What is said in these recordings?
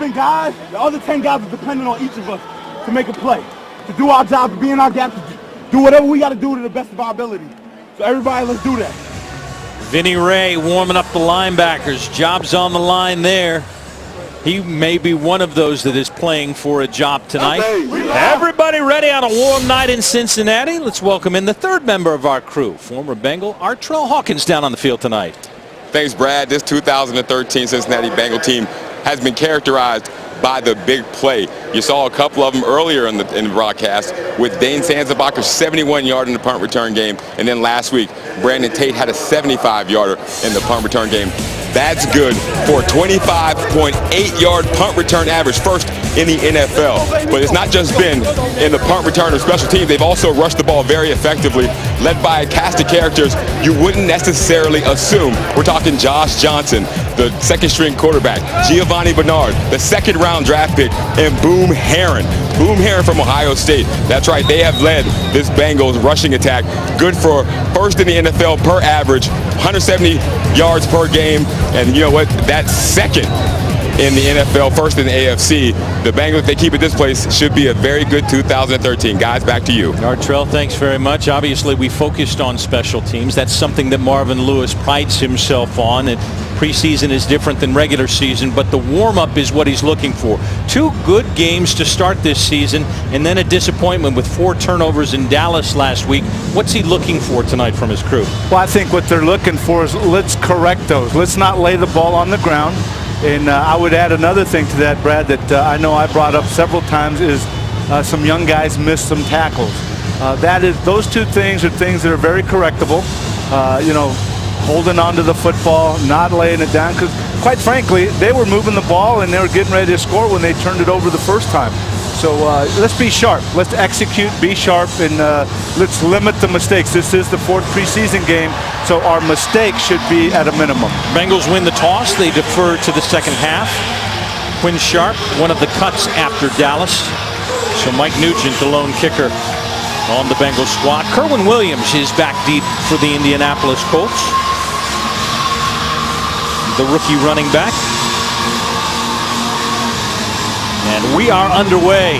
11 guys, the other 10 guys are depending on each of us to make a play, to do our job, to be in our gap, to do whatever we got to do to the best of our ability. So everybody, let's do that. Vinny Ray warming up the linebackers. Job's on the line there. He may be one of those that is playing for a job tonight. Everybody ready on a warm night in Cincinnati? Let's welcome in the third member of our crew, former Bengal Artrell Hawkins, down on the field tonight. Thanks, Brad. This 2013 Cincinnati Bengal team has been characterized by the big play. You saw a couple of them earlier in the broadcast with Dane Sanzabaka's 71-yard in the punt return game, and then last week Brandon Tate had a 75-yarder in the punt return game. That's good for a 25.8-yard punt return average, first in the NFL. But it's not just been in the punt return or special teams. They've also rushed the ball very effectively, led by a cast of characters you wouldn't necessarily assume. We're talking Josh Johnson, the second-string quarterback, Giovanni Bernard, the second-round draft pick, and Boom Herron. Boom Herron from Ohio State. That's right, they have led this Bengals rushing attack. Good for first in the NFL per average, 170 yards per game. And you know what? That's second in the NFL, first in the AFC. The Bengals, if they keep it this place, should be a very good 2013. Guys, back to you. Artrell, thanks very much. Obviously, we focused on special teams. That's something that Marvin Lewis prides himself on. And preseason is different than regular season, but the warm-up is what he's looking for. 2 good games to start this season, and then a disappointment with 4 turnovers in Dallas last week. What's he looking for tonight from his crew? Well, I think what they're looking for is let's correct those. Let's not lay the ball on the ground. And I would add another thing to that, Brad, that I know I brought up several times is some young guys missed some tackles. Those 2 things are things that are very correctable. Holding on to the football, not laying it down, because quite frankly, they were moving the ball and they were getting ready to score when they turned it over the first time. So let's be sharp. Let's execute, be sharp, and let's limit the mistakes. This is the 4th preseason game, so our mistakes should be at a minimum. Bengals win the toss. They defer to the second half. Quinn Sharp, one of the cuts after Dallas. So Mike Nugent, the lone kicker on the Bengals squad. Kerwin Williams is back deep for the Indianapolis Colts, the rookie running back. And we are underway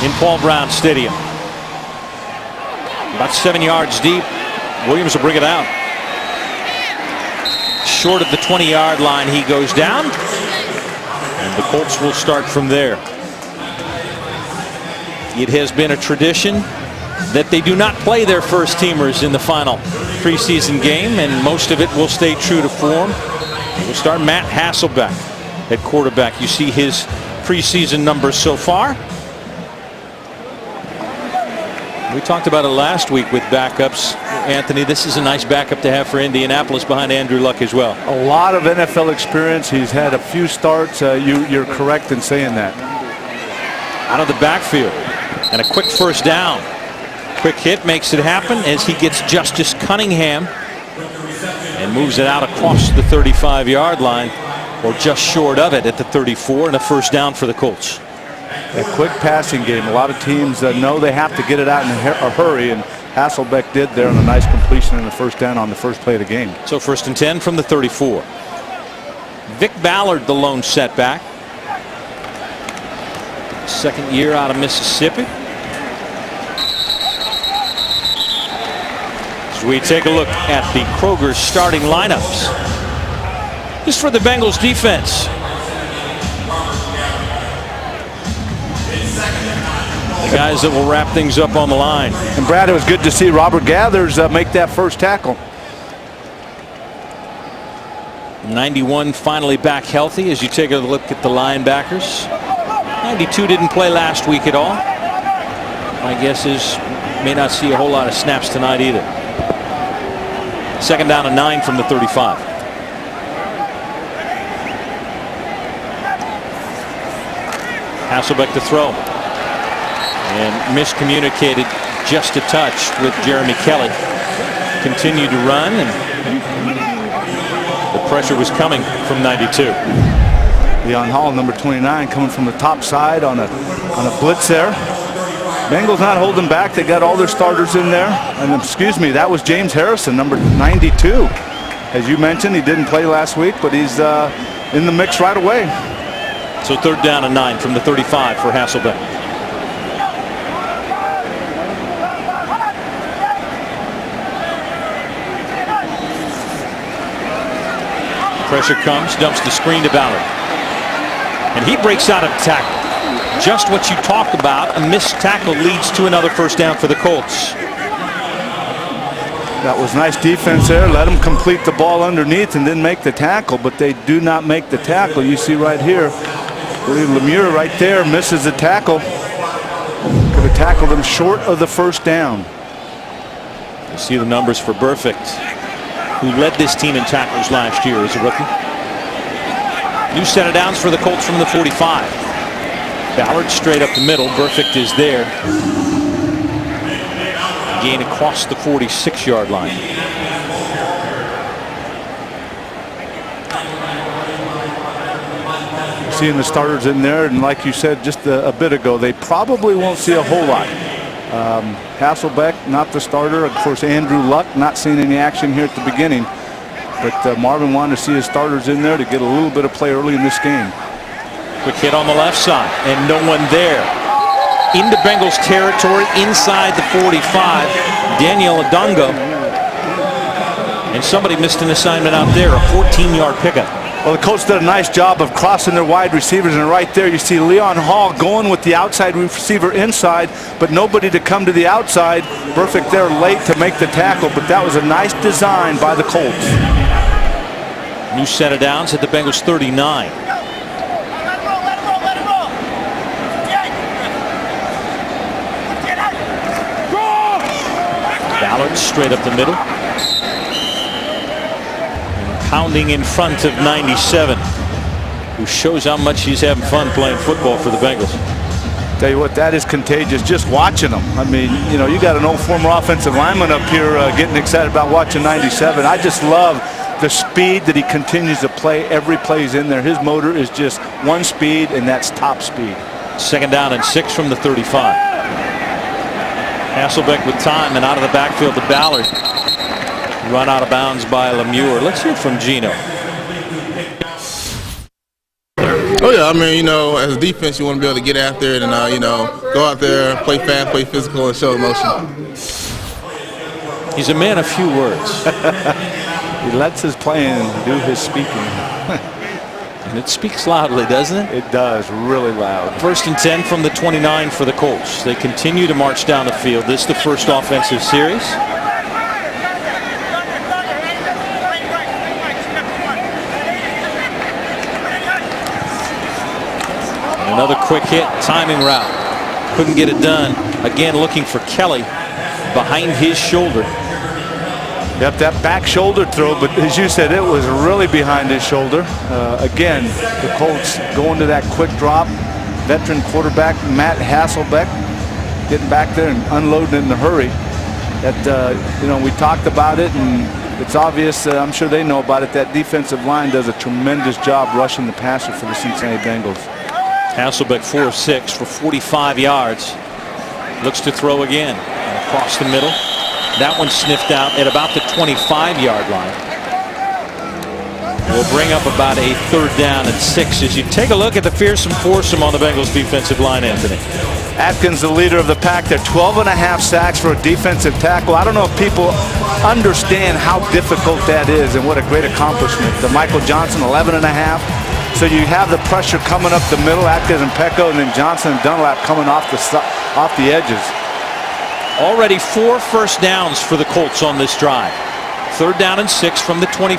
in Paul Brown Stadium. About 7 yards deep. Williams will bring it out. Short of the 20-yard line, he goes down. And the Colts will start from there. It has been a tradition that they do not play their first teamers in the final preseason game, and most of it will stay true to form. We'll start Matt Hasselbeck at quarterback. You see his preseason numbers so far. We talked about it last week with backups. Anthony, this is a nice backup to have for Indianapolis behind Andrew Luck as well. A lot of NFL experience. He's had a few starts. You're correct in saying that. Out of the backfield and a quick first down. Quick hit makes it happen as he gets Justice Cunningham and moves it out across the 35-yard line, or just short of it at the 34, and a first down for the Colts. A quick passing game. A lot of teams know they have to get it out in a hurry, and Hasselbeck did there on a nice completion and a first down on the first play of the game. So 1st and 10 from the 34. Vic Ballard, the lone setback. Second year out of Mississippi. As we take a look at the Kroger starting lineups. Just for the Bengals defense. The guys that will wrap things up on the line. And Brad, it was good to see Robert Gathers make that first tackle. 91 finally back healthy as you take a look at the linebackers. 92 didn't play last week at all. My guess is may not see a whole lot of snaps tonight either. 2nd down and 9 from the 35. Hasselbeck to throw. And miscommunicated just a touch with Jeremy Kelly. Continued to run, and the pressure was coming from 92. Leon Hall, number 29, coming from the top side on a blitz there. Bengals not holding back. They got all their starters in there. And excuse me, that was James Harrison, number 92. As you mentioned, he didn't play last week, but he's in the mix right away. So 3rd down and 9 from the 35 for Hasselbeck. Pressure comes, dumps the screen to Ballard. And he breaks out of tackle. Just what you talk about, a missed tackle leads to another 1st down for the Colts. That was nice defense there. Let them complete the ball underneath and then make the tackle, but they do not make the tackle. You see right here, I believe Lemieux right there misses the tackle. Could have tackled him short of the 1st down. You see the numbers for Burfict, who led this team in tackles last year as a rookie. New set of downs for the Colts from the 45. Ballard straight up the middle. Burfict is there. Gain across the 46-yard line. Seeing the starters in there, and like you said just a bit ago, they probably won't see a whole lot. Hasselbeck, not the starter. Of course, Andrew Luck, not seeing any action here at the beginning. But Marvin wanted to see his starters in there to get a little bit of play early in this game. Quick hit on the left side, and no one there. Into Bengals territory, inside the 45. Daniel Adongo. And somebody missed an assignment out there, a 14-yard pickup. Well, the Colts did a nice job of crossing their wide receivers, and right there you see Leon Hall going with the outside receiver inside, but nobody to come to the outside. Perfect there late to make the tackle, but that was a nice design by the Colts. New set of downs at the Bengals 39. Ballard straight up the middle. Pounding in front of 97, who shows how much he's having fun playing football for the Bengals. Tell you what, that is contagious just watching them. I mean, you know, you got an old former offensive lineman up here getting excited about watching 97. I just love the speed that he continues to play. Every play he's in there. His motor is just one speed, and that's top speed. 2nd down and 6 from the 35. Hasselbeck with time, and out of the backfield to Ballard. Run out of bounds by Lemieux. Let's hear from Gino. Oh yeah, I mean, you know, as a defense, you want to be able to get after it and you know, go out there, play fast, play physical, and show emotion. He's a man of few words. He lets his playing do his speaking. And it speaks loudly, doesn't it? It does, really loud. 1st and 10 from the 29 for the Colts. They continue to march down the field. This is the first offensive series. Another quick hit, timing route. Couldn't get it done. Again, looking for Kelly behind his shoulder. Yep, that back shoulder throw, but as you said, it was really behind his shoulder. Again, the Colts going to that quick drop. Veteran quarterback Matt Hasselbeck getting back there and unloading it in a hurry. That you know, we talked about it, and it's obvious. I'm sure they know about it. That defensive line does a tremendous job rushing the passer for the Cincinnati Bengals. Hasselbeck 4 of 6 for 45 yards. Looks to throw again. And across the middle. That one sniffed out at about the 25-yard line. Will bring up about a 3rd down and 6 as you take a look at the fearsome foursome on the Bengals defensive line, Anthony. Atkins, the leader of the pack there, 12.5 sacks for a defensive tackle. I don't know if people understand how difficult that is and what a great accomplishment. The Michael Johnson, 11.5. So you have the pressure coming up the middle, Atkins and Pecco, and then Johnson and Dunlap coming off the edges. Already 4 first downs for the Colts on this drive. 3rd down and 6 from the 25.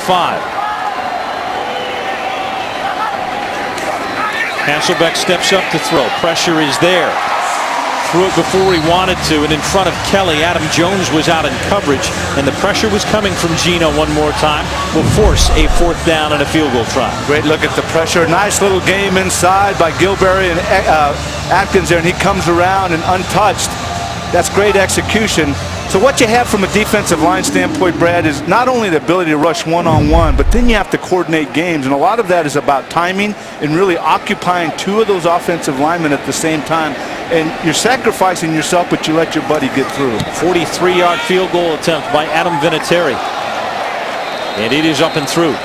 Hasselbeck steps up to throw. Pressure is there. Threw it before he wanted to, and in front of Kelly, Adam Jones was out in coverage, and the pressure was coming from Gino one more time. Will force a 4th down and a field goal try. Great look at the pressure. Nice little game inside by Gilberry and Atkins there, and he comes around and untouched. That's great execution. So what you have from a defensive line standpoint, Brad, is not only the ability to rush one-on-one, but then you have to coordinate games, and a lot of that is about timing and really occupying 2 of those offensive linemen at the same time. And you're sacrificing yourself, but you let your buddy get through. 43-yard field goal attempt by Adam Vinatieri. And it is up and through.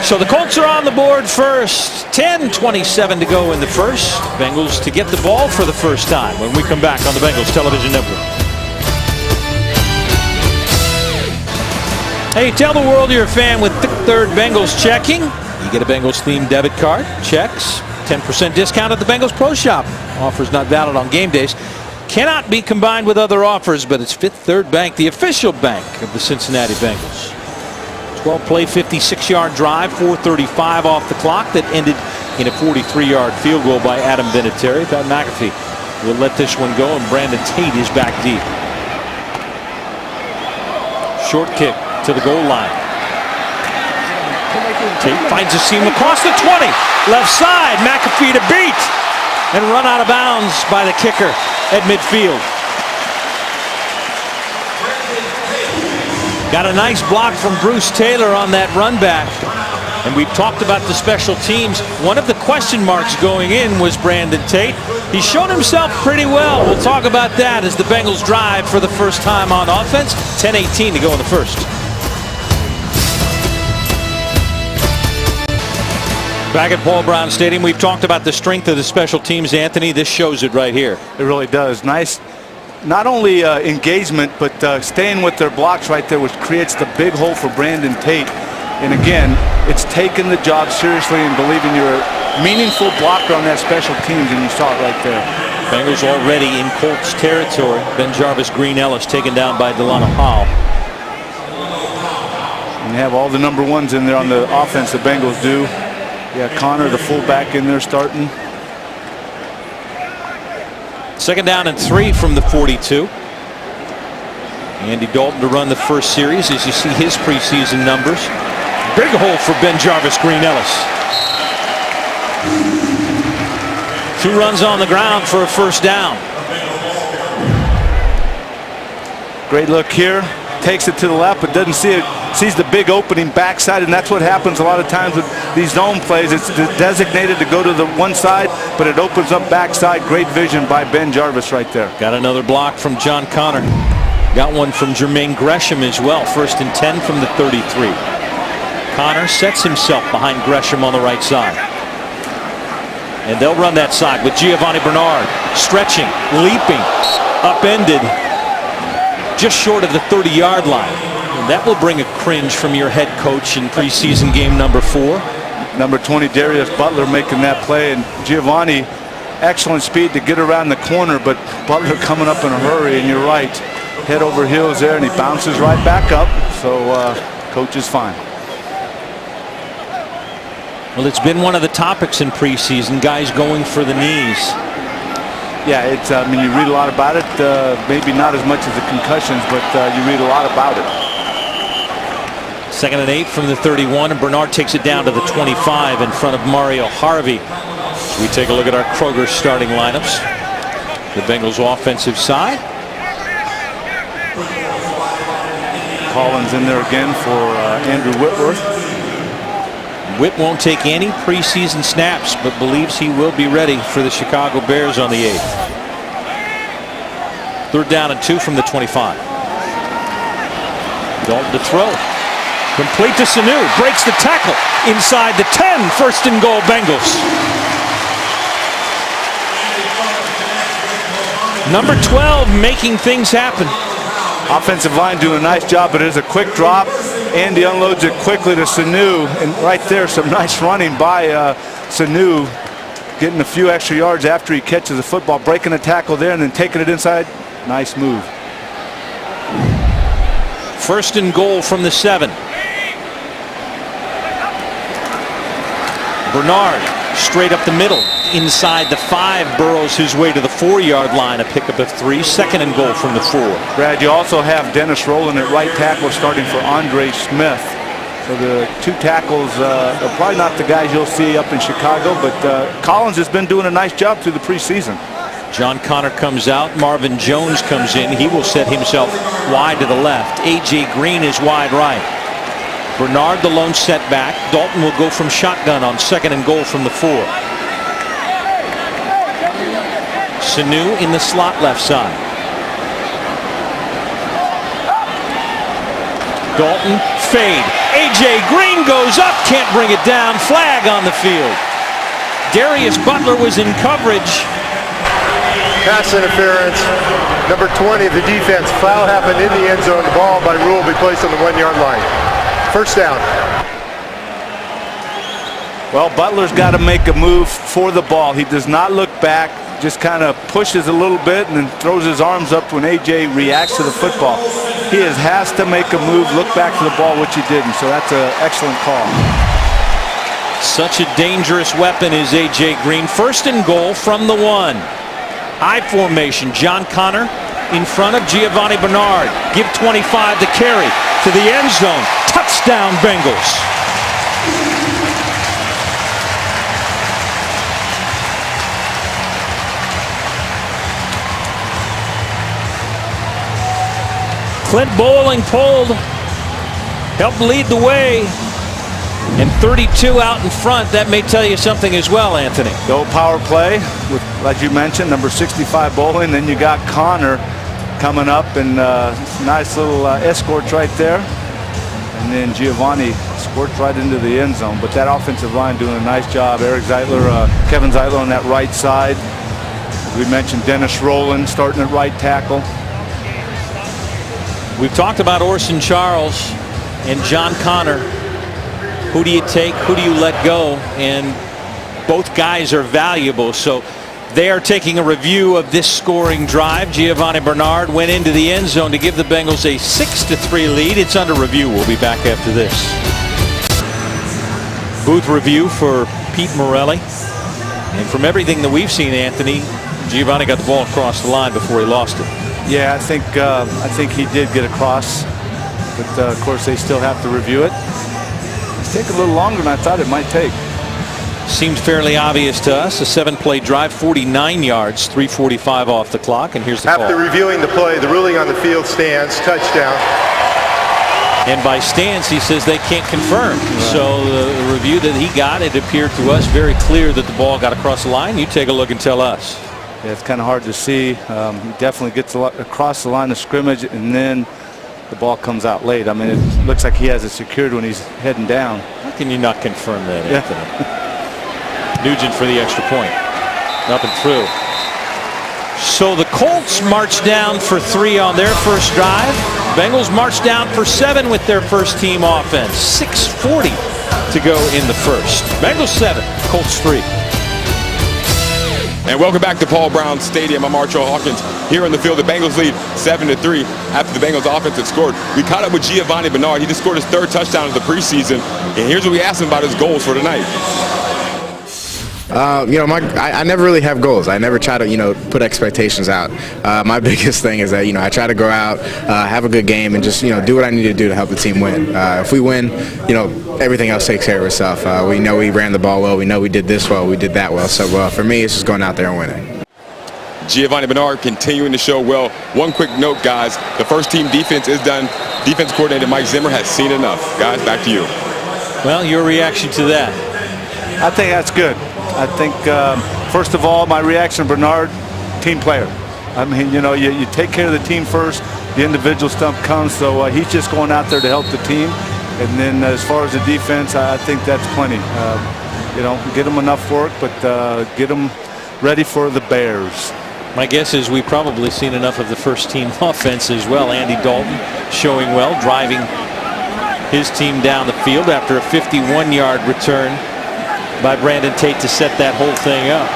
So the Colts are on the board first. 10:27 to go in the first. Bengals to get the ball for the first time when we come back on the Bengals Television Network. Hey, tell the world you're a fan with Fifth Third Bengals checking. You get a Bengals-themed debit card, checks, 10% discount at the Bengals Pro Shop. Offers not valid on game days. Cannot be combined with other offers, but it's Fifth Third Bank, the official bank of the Cincinnati Bengals. 12-play, 56-yard drive, 4:35 off the clock that ended in a 43-yard field goal by Adam Vinatieri. Pat McAfee will let this one go, and Brandon Tate is back deep. Short kick to the goal line. Tate finds a seam across the 20. Left side, McAfee to beat. And run out of bounds by the kicker at midfield. Got a nice block from Bruce Taylor on that run back. And we've talked about the special teams. One of the question marks going in was Brandon Tate. He's shown himself pretty well. We'll talk about that as the Bengals drive for the first time on offense. 10:18 to go in the first. Back at Paul Brown Stadium, we've talked about the strength of the special teams, Anthony. This shows it right here. It really does. Nice, not only engagement, but staying with their blocks right there, which creates the big hole for Brandon Tate. And again, it's taking the job seriously and believing you're a meaningful blocker on that special teams, and you saw it right there. Bengals already in Colts territory. Ben Jarvis, Green Ellis taken down by Delano Howell. And you have all the number ones in there on the offense, the Bengals do. Yeah, Connor, the fullback, in there starting. Second down and 3 from the 42. Andy Dalton to run the first series as you see his preseason numbers. Big hole for Ben Jarvis, Green Ellis. 2 runs on the ground for a first down. Great look here. Takes it to the left, but doesn't see it. Sees the big opening backside, and that's what happens a lot of times with these zone plays. It's designated to go to the one side, but it opens up backside. Great vision by Ben Jarvis right there. Got another block from John Connor. Got one from Jermaine Gresham as well. 1st and 10 from the 33. Connor sets himself behind Gresham on the right side. And they'll run that side with Giovanni Bernard. Stretching, leaping, upended. Just short of the 30-yard line. And that will bring a cringe from your head coach in preseason game number 4. Number 20, Darius Butler, making that play. And Giovanni, excellent speed to get around the corner, but Butler coming up in a hurry, and you're right. Head over heels there, and he bounces right back up. So coach is fine. Well, it's been one of the topics in preseason, guys going for the knees. Yeah, it's. I mean, you read a lot about it. Maybe not as much as the concussions, but you read a lot about it. 2nd and 8 from the 31, and Bernard takes it down to the 25 in front of Mario Harvey. We take a look at our Kroger starting lineups. The Bengals offensive side. Collins in there again for Andrew Whitworth. Whit won't take any preseason snaps, but believes he will be ready for the Chicago Bears on the 8th. 3rd down and 2 from the 25. Dalton to throw. Complete to Sanu. Breaks the tackle inside the 10. 1st and goal, Bengals. Number 12 making things happen. Offensive line doing a nice job, but it is a quick drop. Andy unloads it quickly to Sanu, and right there some nice running by Sanu, getting a few extra yards after he catches the football, breaking a tackle there and then taking it inside. Nice move. 1st and goal from the 7. Bernard straight up the middle inside the 5, burrows his way to the 4-yard line, a pickup of 3. 2nd and goal from the 4. Brad, you also have Dennis Rowland at right tackle starting for Andre Smith. So the 2 tackles are probably not the guys you'll see up in Chicago, but Collins has been doing a nice job through the preseason. John Connor comes out. Marvin Jones comes in. He will set himself wide to the left. A.J. Green is wide right. Bernard the lone setback. Dalton will go from shotgun on 2nd and goal from the 4. Sanu in the slot left side. Dalton, fade. A.J. Green goes up, can't bring it down. Flag on the field. Darius Butler was in coverage. Pass interference. Number 20 of the defense. Foul happened in the end zone. The ball by rule will be placed on the 1-yard line. First down. Well, Butler's got to make a move for the ball. He does not look back, just kind of pushes a little bit and then throws his arms up when A.J. reacts to the football. He has to make a move, look back to the ball, which he didn't. So that's an excellent call. Such a dangerous weapon is A.J. Green. First and goal from the 1. I formation. John Connor in front of Giovanni Bernard. Give 25 the carry to the end zone. Touchdown Bengals. Clint Bowling pulled, helped lead the way, and 32 out in front. That may tell you something as well, Anthony. Go power play with, like you mentioned, number 65 Bowling. Then you got Connor coming up, and nice little escorts right there. And then Giovanni squirts right into the end zone. But that offensive line doing a nice job. Eric Zeitler, Kevin Zeitler on that right side. As we mentioned, Dennis Rowland starting at right tackle. We've talked about Orson Charles and John Connor. Who do you take? Who do you let go? And both guys are valuable. So they are taking a review of this scoring drive. Giovanni Bernard went into the end zone to give the Bengals a 6-3 lead. It's under review. We'll be back after this. Booth review for Pete Morelli. And from everything that we've seen, Anthony, Giovanni got the ball across the line before he lost it. Yeah, I think he did get across, but of course they still have to review it. It's taking a little longer than I thought it might take. Seems fairly obvious to us. A 7-play drive, 49 yards, 3:45 off the clock, and here's the call. After reviewing the play, the ruling on the field stands. Touchdown. And by stance, he says they can't confirm. Right. So the review that he got, it appeared to us very clear that the ball got across the line. You take a look and tell us. Yeah, it's kind of hard to see. He definitely gets across the line of scrimmage, and then the ball comes out late. I mean, it looks like he has it secured when he's heading down. How can you not confirm that, Anthony? Yeah. Nugent for the extra point. Up and through. So the Colts march down for 3 on their first drive. Bengals march down for 7 with their first team offense. 6:40 to go in the first. Bengals 7, Colts 3. And welcome back to Paul Brown Stadium. I'm Archer Hawkins. Here in the field, the Bengals lead 7-3 after the Bengals offense had scored. We caught up with Giovanni Bernard. He just scored his 3rd touchdown of the preseason. And here's what we asked him about his goals for tonight. I never really have goals. I never try to, put expectations out. My biggest thing is that, I try to go out, have a good game, and just, do what I need to do to help the team win. If we win, everything else takes care of itself. We know we ran the ball well. We know we did this well. We did that well. So for me, it's just going out there and winning. Giovanni Bernard continuing to show well. One quick note, guys. The first team defense is done. Defense coordinator Mike Zimmer has seen enough. Guys, back to you. Well, your reaction to that? I think that's good. I think, first of all, my reaction, Bernard, team player. I mean, you take care of the team first, the individual stuff comes. So he's just going out there to help the team. And then as far as the defense, I think that's plenty. Get them enough work, but get them ready for the Bears. My guess is we've probably seen enough of the first team offense as well. Andy Dalton showing well, driving his team down the field after a 51-yard return by Brandon Tate to set that whole thing up.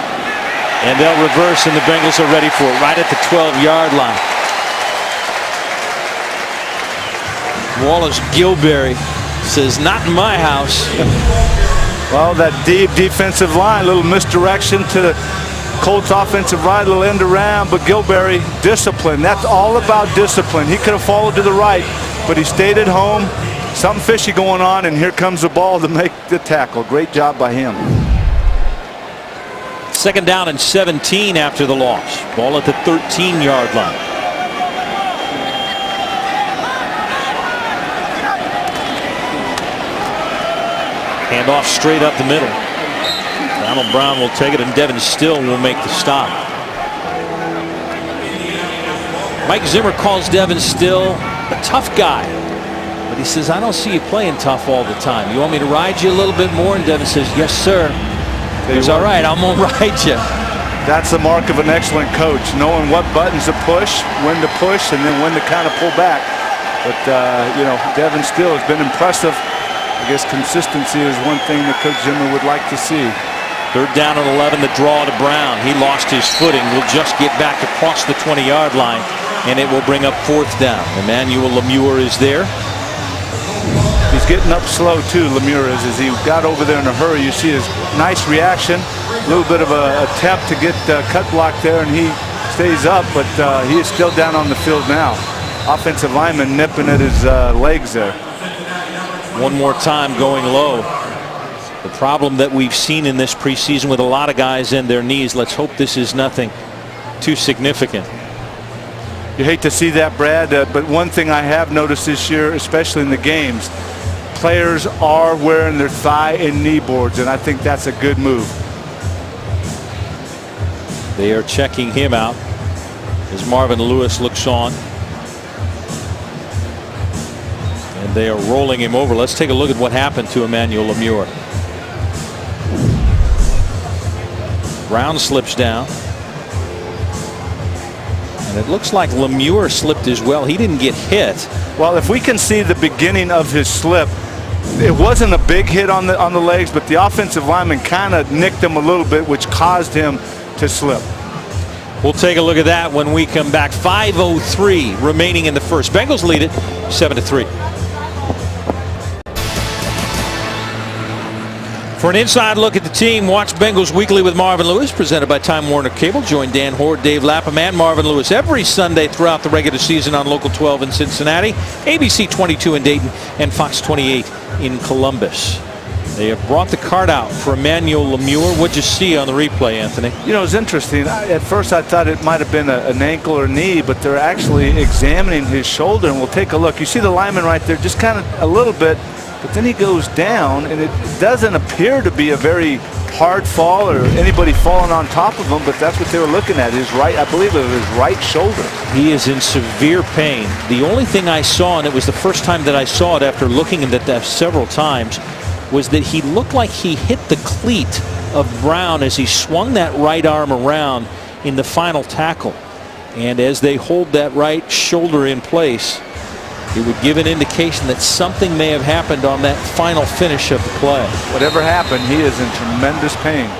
And they'll reverse, and the Bengals are ready for it right at the 12-yard line. Wallace Gilberry says, not in my house. Well, that deep defensive line, little misdirection to the Colts offensive line, little end around, but Gilberry, discipline. That's all about discipline. He could have followed to the right, but he stayed at home. Something fishy going on, and here comes the ball to make the tackle. Great job by him. 2nd down and 17 after the loss. Ball at the 13-yard line. Hand off straight up the middle. Donald Brown will take it, and Devin Still will make the stop. Mike Zimmer calls Devin Still a tough guy. But he says, I don't see you playing tough all the time. You want me to ride you a little bit more? And Devin says, yes, sir. He's all right. I'm going to ride you. That's the mark of an excellent coach, knowing what buttons to push, when to push, and then when to kind of pull back. But, you know, Devin still has been impressive. I guess consistency is one thing that Coach Zimmer would like to see. 3rd down and 11, the draw to Brown. He lost his footing. Will just get back across the 20-yard line, and it will bring up 4th down. Emmanuel Lemure is there. He's getting up slow, too, Lemure is. As he got over there in a hurry, you see his nice reaction. A little bit of a attempt to get cut block there, and he stays up, but he is still down on the field now. Offensive lineman nipping at his legs there. One more time going low. The problem that we've seen in this preseason with a lot of guys in their knees. Let's hope this is nothing too significant. You hate to see that, Brad, but one thing I have noticed this year, especially in the games, players are wearing their thigh and knee boards, and I think that's a good move. They are checking him out as Marvin Lewis looks on. And they are rolling him over. Let's take a look at what happened to Emmanuel Lemure. Brown slips down. And it looks like Lemure slipped as well. He didn't get hit. Well, if we can see the beginning of his slip, it wasn't a big hit on the legs, but the offensive lineman kind of nicked him a little bit, which caused him to slip. We'll take a look at that when we come back. 5:03 remaining in the first. Bengals lead it 7-3. For an inside look at the team, watch Bengals Weekly with Marvin Lewis, presented by Time Warner Cable. Join Dan Horde, Dave Lapham, and Marvin Lewis every Sunday throughout the regular season on Local 12 in Cincinnati, ABC 22 in Dayton, and Fox 28 in Columbus. They have brought the card out for Emmanuel Lemure. What'd you see on the replay, Anthony? You know, it's interesting. At first I thought it might have been an ankle or knee, but they're actually examining his shoulder, and we'll take a look. You see the lineman right there, just kind of a little bit, but then he goes down, and it doesn't appear to be a very hard fall or anybody falling on top of him, but that's what they were looking at, his right, I believe it was his right shoulder. He is in severe pain. The only thing I saw, and it was the first time that I saw it after looking at that several times, was that he looked like he hit the cleat of Brown as he swung that right arm around in the final tackle. And as they hold that right shoulder in place, it would give an indication that something may have happened on that final finish of the play. Whatever happened, he is in tremendous pain.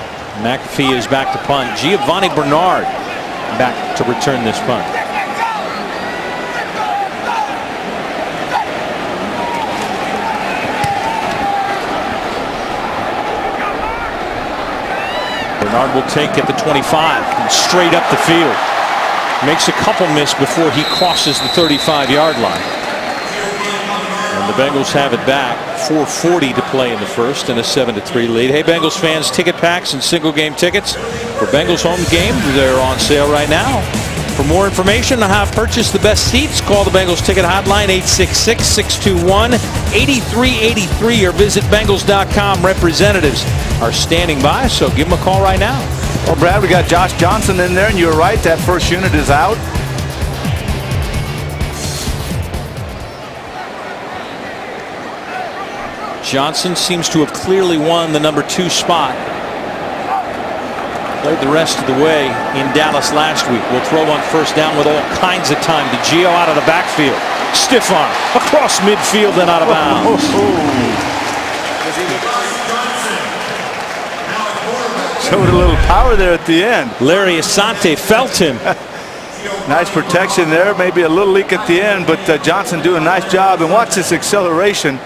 McAfee is back to punt. Giovanni Bernard back to return this punt. Bernard will take at the 25 and straight up the field. Makes a couple miss before he crosses the 35-yard line. And the Bengals have it back. 4:40 to play in the first and a 7-3 lead. Hey, Bengals fans, ticket packs and single game tickets for Bengals home game, they're on sale right now. For more information on how to purchase the best seats, call the Bengals ticket hotline 866-621-8383 or visit Bengals.com. Representatives are standing by, so give them a call right now. Well, Brad, we got Josh Johnson in there, and you were right, that first unit is out. Johnson seems to have clearly won the number 2 spot. Played the rest of the way in Dallas last week. Will throw on first down with all kinds of time. DeGio out of the backfield. Stiff arm across midfield and out of bounds. Showed a little power there at the end. Larry Asante felt him. Nice protection there. Maybe a little leak at the end, but Johnson doing a nice job. And watch this acceleration.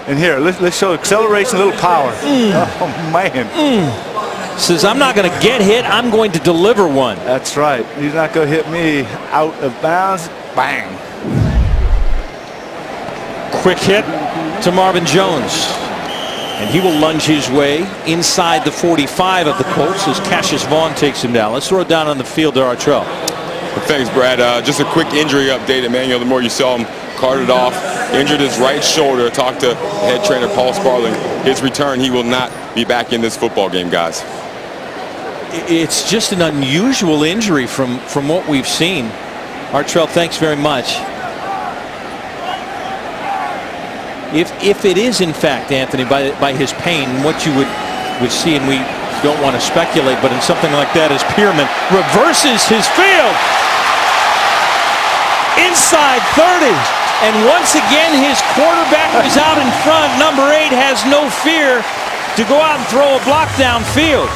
And here, let's show acceleration, a little power. Oh, man. Says, I'm not going to get hit. I'm going to deliver one. That's right. He's not going to hit me out of bounds. Bang. Quick hit to Marvin Jones. And he will lunge his way inside the 45 of the Colts as Cassius Vaughn takes him down. Let's throw it down on the field to Artrell. Well, thanks, Brad. Just a quick injury update. Emmanuel, the more you saw him carted off, injured his right shoulder. Talked to head trainer Paul Sparling. His return, he will not be back in this football game, guys. It's just an unusual injury from what we've seen. Artrell, thanks very much. If it is in fact, Anthony, by his pain, what you would see, and we don't want to speculate, but in something like that, is Pearman reverses his field inside 30, and once again his quarterback is out in front. Number 8 has no fear to go out and throw a block downfield.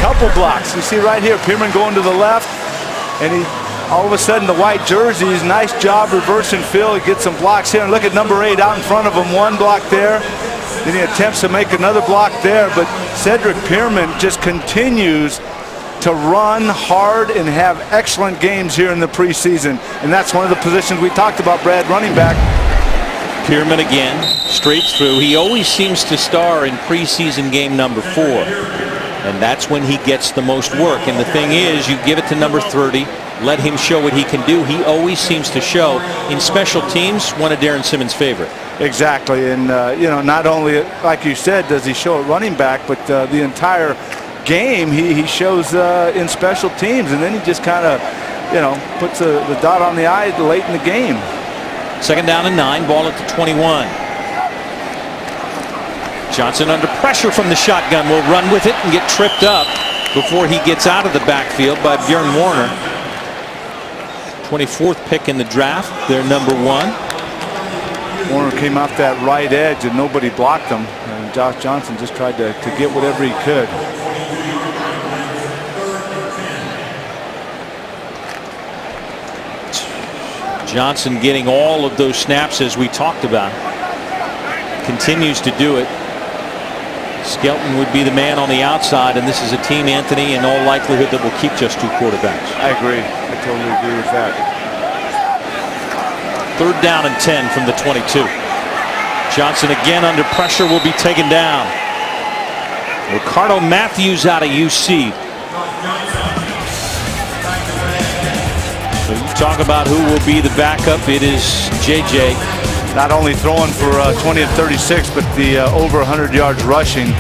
Couple blocks. You see right here, Pearman going to the left, and he all of a sudden the white jerseys, nice job reversing field. He gets some blocks here, and look at number 8 out in front of him. One block there. Then he attempts to make another block there, but Cedric Pearman just continues to run hard and have excellent games here in the preseason. And that's one of the positions we talked about, Brad, running back. Pearman again, straight through. He always seems to star in preseason game number 4. And that's when he gets the most work. And the thing is, you give it to number 30, let him show what he can do. He always seems to show in special teams, one of Darren Simmons' favorite. Exactly. And, you know, not only, like you said, does he show at running back, but the entire game he shows in special teams. And then he just kind of, you know, puts the dot on the I late in the game. 2nd down and 9, ball at the 21. Johnson under pressure from the shotgun will run with it and get tripped up before he gets out of the backfield by Bjorn Warner. 24th pick in the draft, their number 1. Warner came off that right edge and nobody blocked him, and Josh Johnson just tried to get whatever he could. Johnson getting all of those snaps as we talked about. Continues to do it. Skelton would be the man on the outside, and this is a team, Anthony, in all likelihood that will keep just 2 quarterbacks. I agree. I totally agree with that. 3rd down and 10 from the 22. Johnson again under pressure, will be taken down. Ricardo Matthews out of UC. So you talk about who will be the backup. It is JJ. Not only throwing for 20 of 36, but the over 100 yards rushing.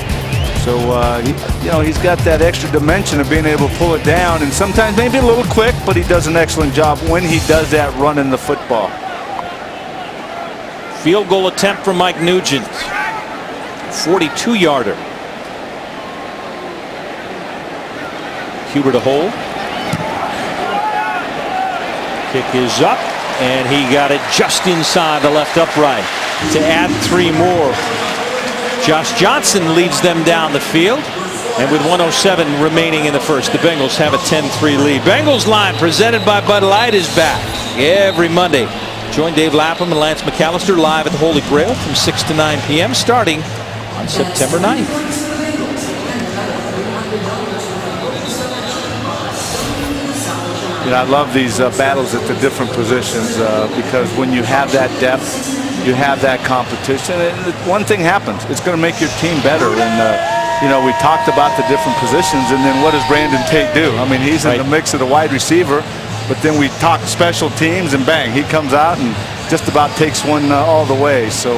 So you know, he's got that extra dimension of being able to pull it down, and sometimes maybe a little quick, but he does an excellent job when he does that running the football. Field goal attempt from Mike Nugent. 42-yarder. Huber to hold. Kick is up, and he got it just inside the left upright to add 3 more. Josh Johnson leads them down the field, and with 1:07 remaining in the first, the Bengals have a 10-3 lead. Bengals Line presented by Bud Light is back every Monday. Join Dave Lapham and Lance McAllister live at the Holy Grail from 6 to 9 p.m. starting on September 9th. You know, I love these battles at the different positions because when you have that depth, you have that competition, one thing happens. It's going to make your team better. And, you know, we talked about the different positions, and then what does Brandon Tate do? I mean, he's in the mix of the wide receiver, but then we talk special teams, and bang, he comes out and just about takes one all the way. So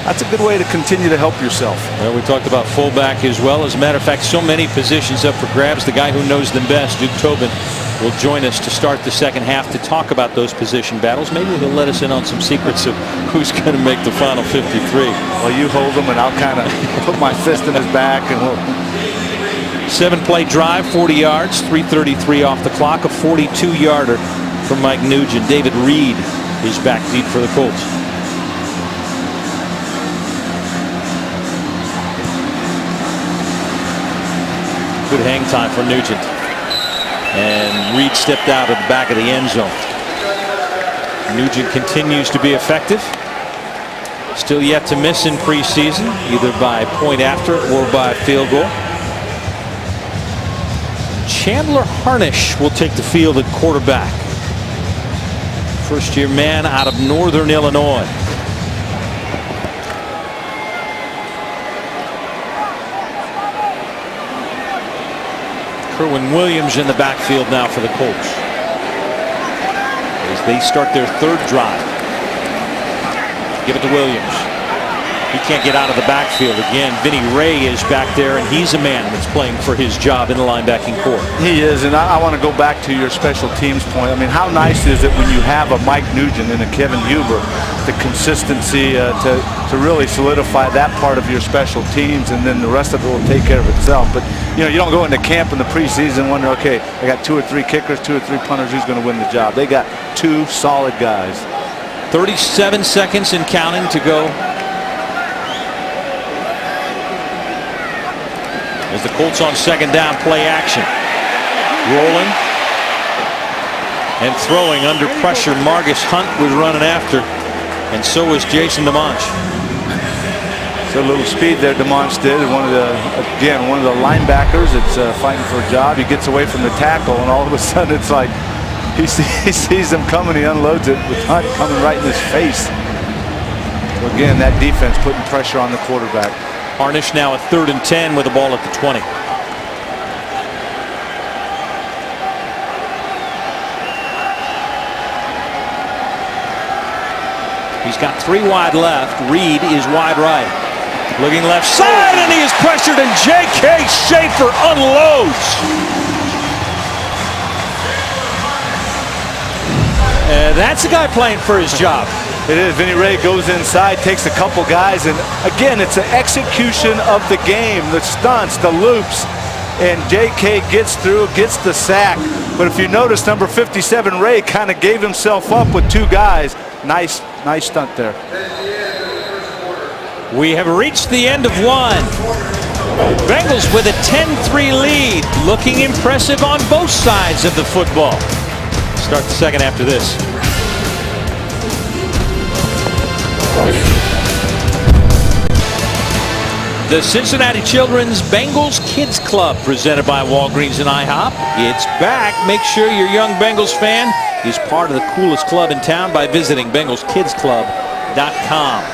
that's a good way to continue to help yourself. Well, we talked about fullback as well. As a matter of fact, so many positions up for grabs. The guy who knows them best, Duke Tobin, will join us to start the second half to talk about those position battles. Maybe he'll let us in on some secrets of who's going to make the final 53. Well, you hold him, and I'll kind of put my fist in his back, and we'll... 7-play drive, 40 yards, 3:33 off the clock, a 42-yarder from Mike Nugent. David Reed is back deep for the Colts. Good hang time for Nugent. And Reed stepped out of the back of the end zone. Nugent continues to be effective. Still yet to miss in preseason, either by point after or by field goal. Chandler Harnish will take the field at quarterback. First-year man out of Northern Illinois. Kerwin Williams in the backfield now for the Colts as they start their 3rd drive. Give it to Williams. He can't get out of the backfield again. Vinny Ray is back there, and he's a man that's playing for his job in the linebacking corps. He is, and I want to go back to your special teams point. I mean, how nice is it when you have a Mike Nugent and a Kevin Huber, the consistency to really solidify that part of your special teams, and then the rest of it will take care of itself. But you know, you don't go into camp in the preseason and wonder, okay, I got 2 or 3 kickers, 2 or 3 punters, who's going to win the job? They got 2 solid guys. 37 seconds and counting to go. As the Colts on second down, play action. Rolling and throwing under pressure. Margus Hunt was running after, and so was Jason DeMonch. So a little speed there DeMonch did. One of the linebackers that's fighting for a job. He gets away from the tackle, and all of a sudden it's like he sees him coming. He unloads it with Hunt coming right in his face. So again, that defense putting pressure on the quarterback. Harnish now a 3rd and 10 with the ball at the 20. He's got 3 wide left. Reed is wide right. Looking left side, and he is pressured, and J.K. Schaefer unloads. That's a guy playing for his job. It is. Vinny Ray goes inside, takes a couple guys, and again, it's an execution of the game, the stunts, the loops, and J.K. gets through, gets the sack. But if you notice, number 57, Ray, kind of gave himself up with 2 guys. Nice stunt there. We have reached the end of 1. Bengals with a 10-3 lead, looking impressive on both sides of the football. Start the second after this. The Cincinnati Children's Bengals Kids Club, presented by Walgreens and IHOP. It's back. Make sure your young Bengals fan is part of the coolest club in town by visiting BengalsKidsClub.com.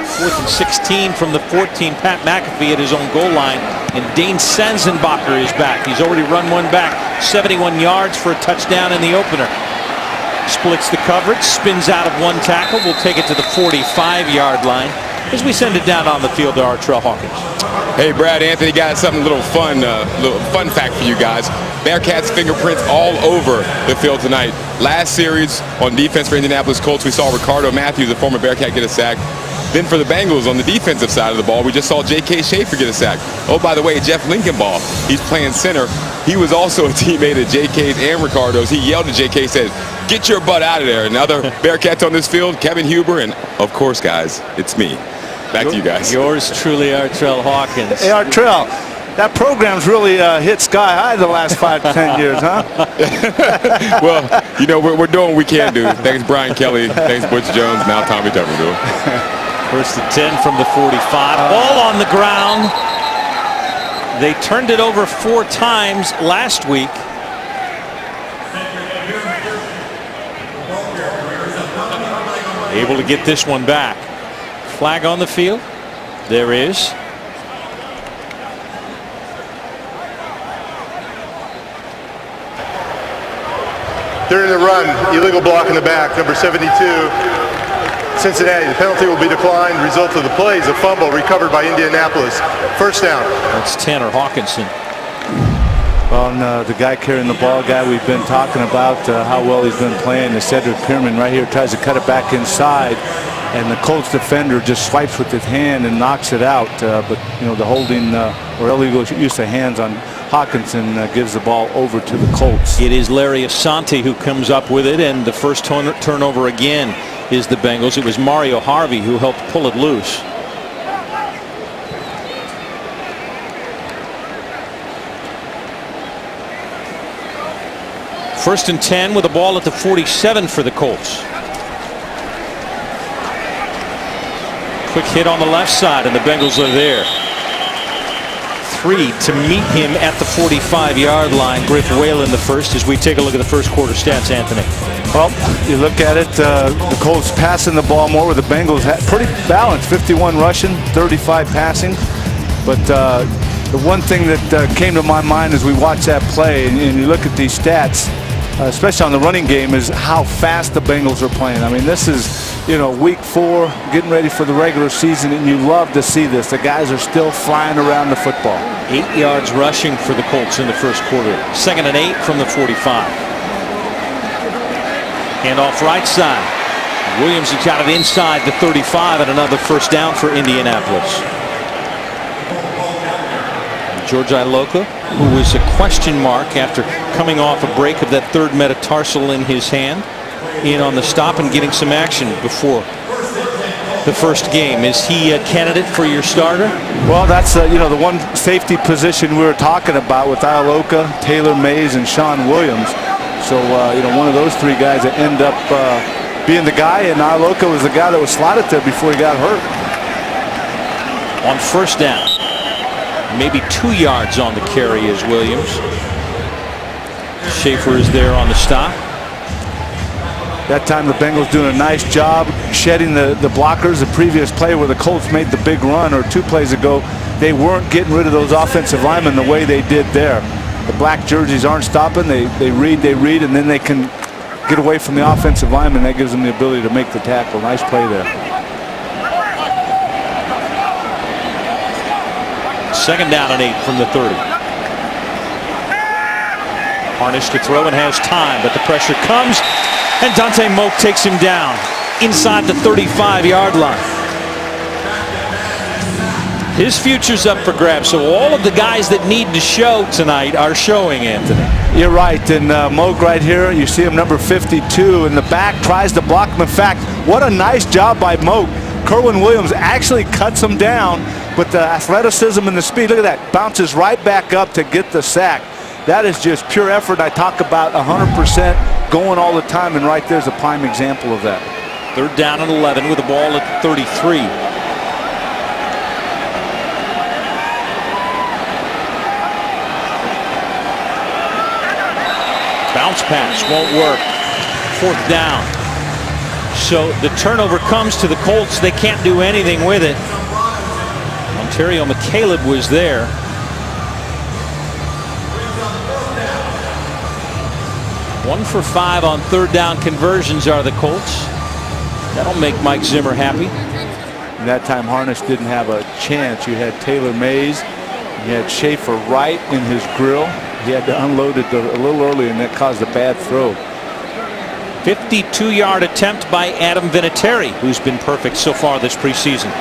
4th and 16 from the 14. Pat McAfee at his own goal line, and Dane Sanzenbacher is back. He's already run one back, 71 yards for a touchdown in the opener. Splits the coverage, spins out of 1 tackle. We'll take it to the 45-yard line as we send it down on the field to Artrell Hawkins. Hey, Brad, Anthony, got something little fun fact for you guys. Bearcats fingerprints all over the field tonight. Last series on defense for Indianapolis Colts, we saw Ricardo Matthews, a former Bearcat, get a sack. Then for the Bengals on the defensive side of the ball, we just saw J.K. Schaefer get a sack. Oh, by the way, Jeff Lincolnbaugh, he's playing center. He was also a teammate of J.K.'s and Ricardo's. He yelled at J.K., said, "Get your butt out of there." And other Bearcats on this field, Kevin Huber, and of course, guys, it's me. Back to you guys. Yours truly, Artrell Hawkins. Hey, Artrell, that program's really hit sky high the last 5 to 10 years, huh? Well, you know, we're doing what we can do. Thanks, Brian Kelly. Thanks, Butch Jones. Now Tommy Tuberville. 1st and 10 from the 45. Ball on the ground. They turned it over 4 times last week. Able to get this one back. Flag on the field. There is. During the run, illegal block in the back, number 72. Cincinnati. The penalty will be declined. Result of the play is a fumble recovered by Indianapolis. 1st down. That's Tanner Hawkinson. Well, the guy carrying the ball, guy we've been talking about, how well he's been playing. The Cedric Pierman right here tries to cut it back inside, and the Colts defender just swipes with his hand and knocks it out. But you know, the holding or illegal use of hands on Hawkinson gives the ball over to the Colts. It is Larry Asante who comes up with it, and the first turnover again is the Bengals. It was Mario Harvey who helped pull it loose. First and 10 with the ball at the 47 for the Colts. Quick hit on the left side, and the Bengals are there. 3 to meet him at the 45-yard line. Griff Whalen the first as we take a look at the first quarter stats, Anthony. Well, you look at it, the Colts passing the ball more, where the Bengals had pretty balanced, 51 rushing, 35 passing. But the one thing that came to my mind as we watched that play, and you look at these stats, especially on the running game, is how fast the Bengals are playing. I mean, this is you know, week 4, getting ready for the regular season, and you love to see this. The guys are still flying around the football. 8 yards rushing for the Colts in the first quarter. 2nd and 8 from the 45. And off right side. Williams has got it inside the 35 and another first down for Indianapolis. George Iloka, who was a question mark after coming off a break of that 3rd metatarsal in his hand, in on the stop and getting some action before the first game. Is he a candidate for your starter? Well, that's you know, the one safety position we were talking about with Iloka, Taylor Mays, and Sean Williams. So you know, one of those 3 guys that end up being the guy, and Iloka was the guy that was slotted there before he got hurt. On first down, maybe 2 yards on the carry is Williams. Schaefer is there on the stop. That time the Bengals doing a nice job shedding the blockers. The previous play where the Colts made the big run, or 2 plays ago, they weren't getting rid of those offensive linemen the way they did there. The black jerseys aren't stopping. They read, and then they can get away from the offensive lineman. That gives them the ability to make the tackle. Nice play there. 2nd down and 8 from the 30. Harnish to throw and has time, but the pressure comes, and Dante Moak takes him down inside the 35-yard line. His future's up for grabs, so all of the guys that need to show tonight are showing, Anthony. You're right, and Moak right here, you see him, number 52 in the back, tries to block him. In fact, what a nice job by Moak. Kerwin Williams actually cuts him down, but the athleticism and the speed, look at that, bounces right back up to get the sack. That is just pure effort. I talk about 100% going all the time, and right there's a prime example of that. 3rd down and 11 with the ball at 33. Bounce pass won't work. 4th down. So the turnover comes to the Colts. They can't do anything with it. Ontario McCaleb was there. One for 5 on 3rd down conversions are the Colts. That'll make Mike Zimmer happy. And that time Harnish didn't have a chance. You had Taylor Mays. You had Schaefer right in his grill. He had to unload it a little early, and that caused a bad throw. 52-yard attempt by Adam Vinatieri, who's been perfect so far this preseason.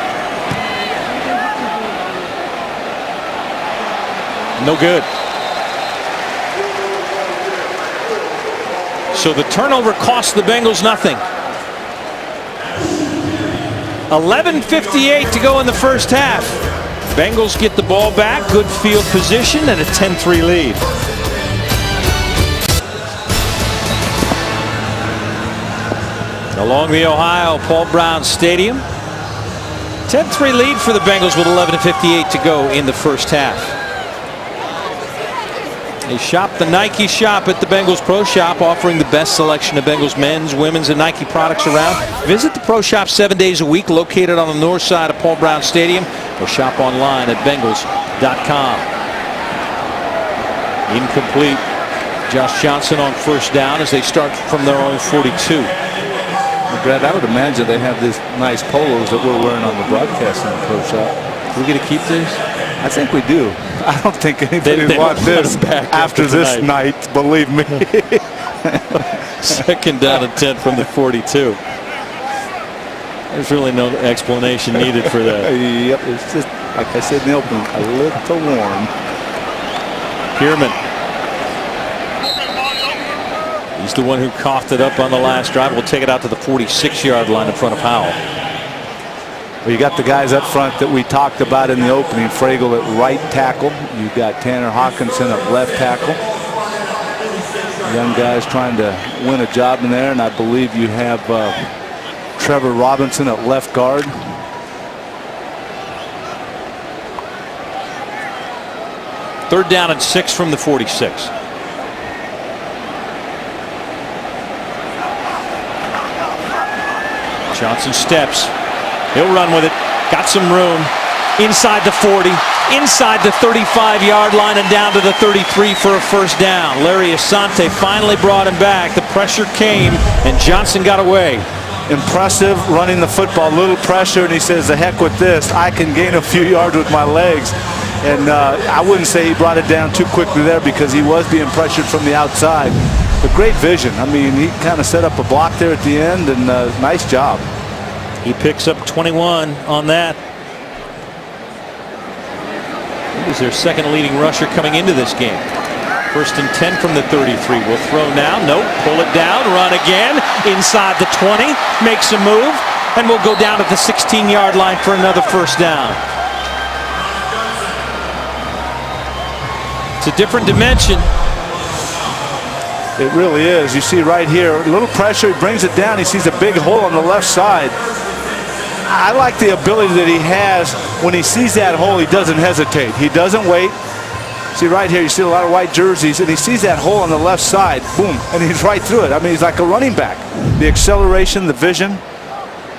No good. So the turnover cost the Bengals nothing. 11:58 to go in the first half. Bengals get the ball back, good field position, and a 10-3 lead. Along the Ohio, Paul Brown Stadium. 10-3 lead for the Bengals with 11:58 to go in the first half. They shop the Nike shop at the Bengals Pro Shop, offering the best selection of Bengals men's, women's, and Nike products around. Visit the Pro Shop 7 days a week, located on the north side of Paul Brown Stadium, or shop online at Bengals.com. Incomplete. Josh Johnson on first down as they start from their own 42. Brad, I would imagine they have these nice polos that we're wearing on the broadcast in the Pro Shop. Do we get to keep these? I think we do. I don't think anybody wants this after this night, believe me. 2nd down and 10 from the 42. There's really no explanation needed for that. Yep, it's just, like I said in the opening, a little warm. Pierman. He's the one who coughed it up on the last drive. We'll take it out to the 46-yard line in front of Howell. Well, you got the guys up front that we talked about in the opening. Fragel at right tackle. You got Tanner Hawkinson at left tackle. Young guys trying to win a job in there, and I believe you have Trevor Robinson at left guard. Third down and 6 from the 46. Johnson steps. He'll run with it. Got some room. Inside the 40. Inside the 35-yard line and down to the 33 for a first down. Larry Asante finally brought him back. The pressure came and Johnson got away. impressive running the football, little pressure, and he says, the heck with this. I can gain a few yards with my legs. And I wouldn't say he brought it down too quickly there because he was being pressured from the outside. But great vision. I mean, he kind of set up a block there at the end, and nice job. He picks up 21 on that. He was their second leading rusher coming into this game. 1st and 10 from the 33. Will throw now. Nope. Pull it down. Run again. Inside the 20. Makes a move. And will go down at the 16-yard line for another first down. It's a different dimension. It really is. You see right here, a little pressure. He brings it down. He sees a big hole on the left side. I like the ability that he has. When he sees that hole, he doesn't hesitate. He doesn't wait. See right here, you see a lot of white jerseys, and he sees that hole on the left side, boom, and he's right through it. I mean, he's like a running back. The acceleration, the vision.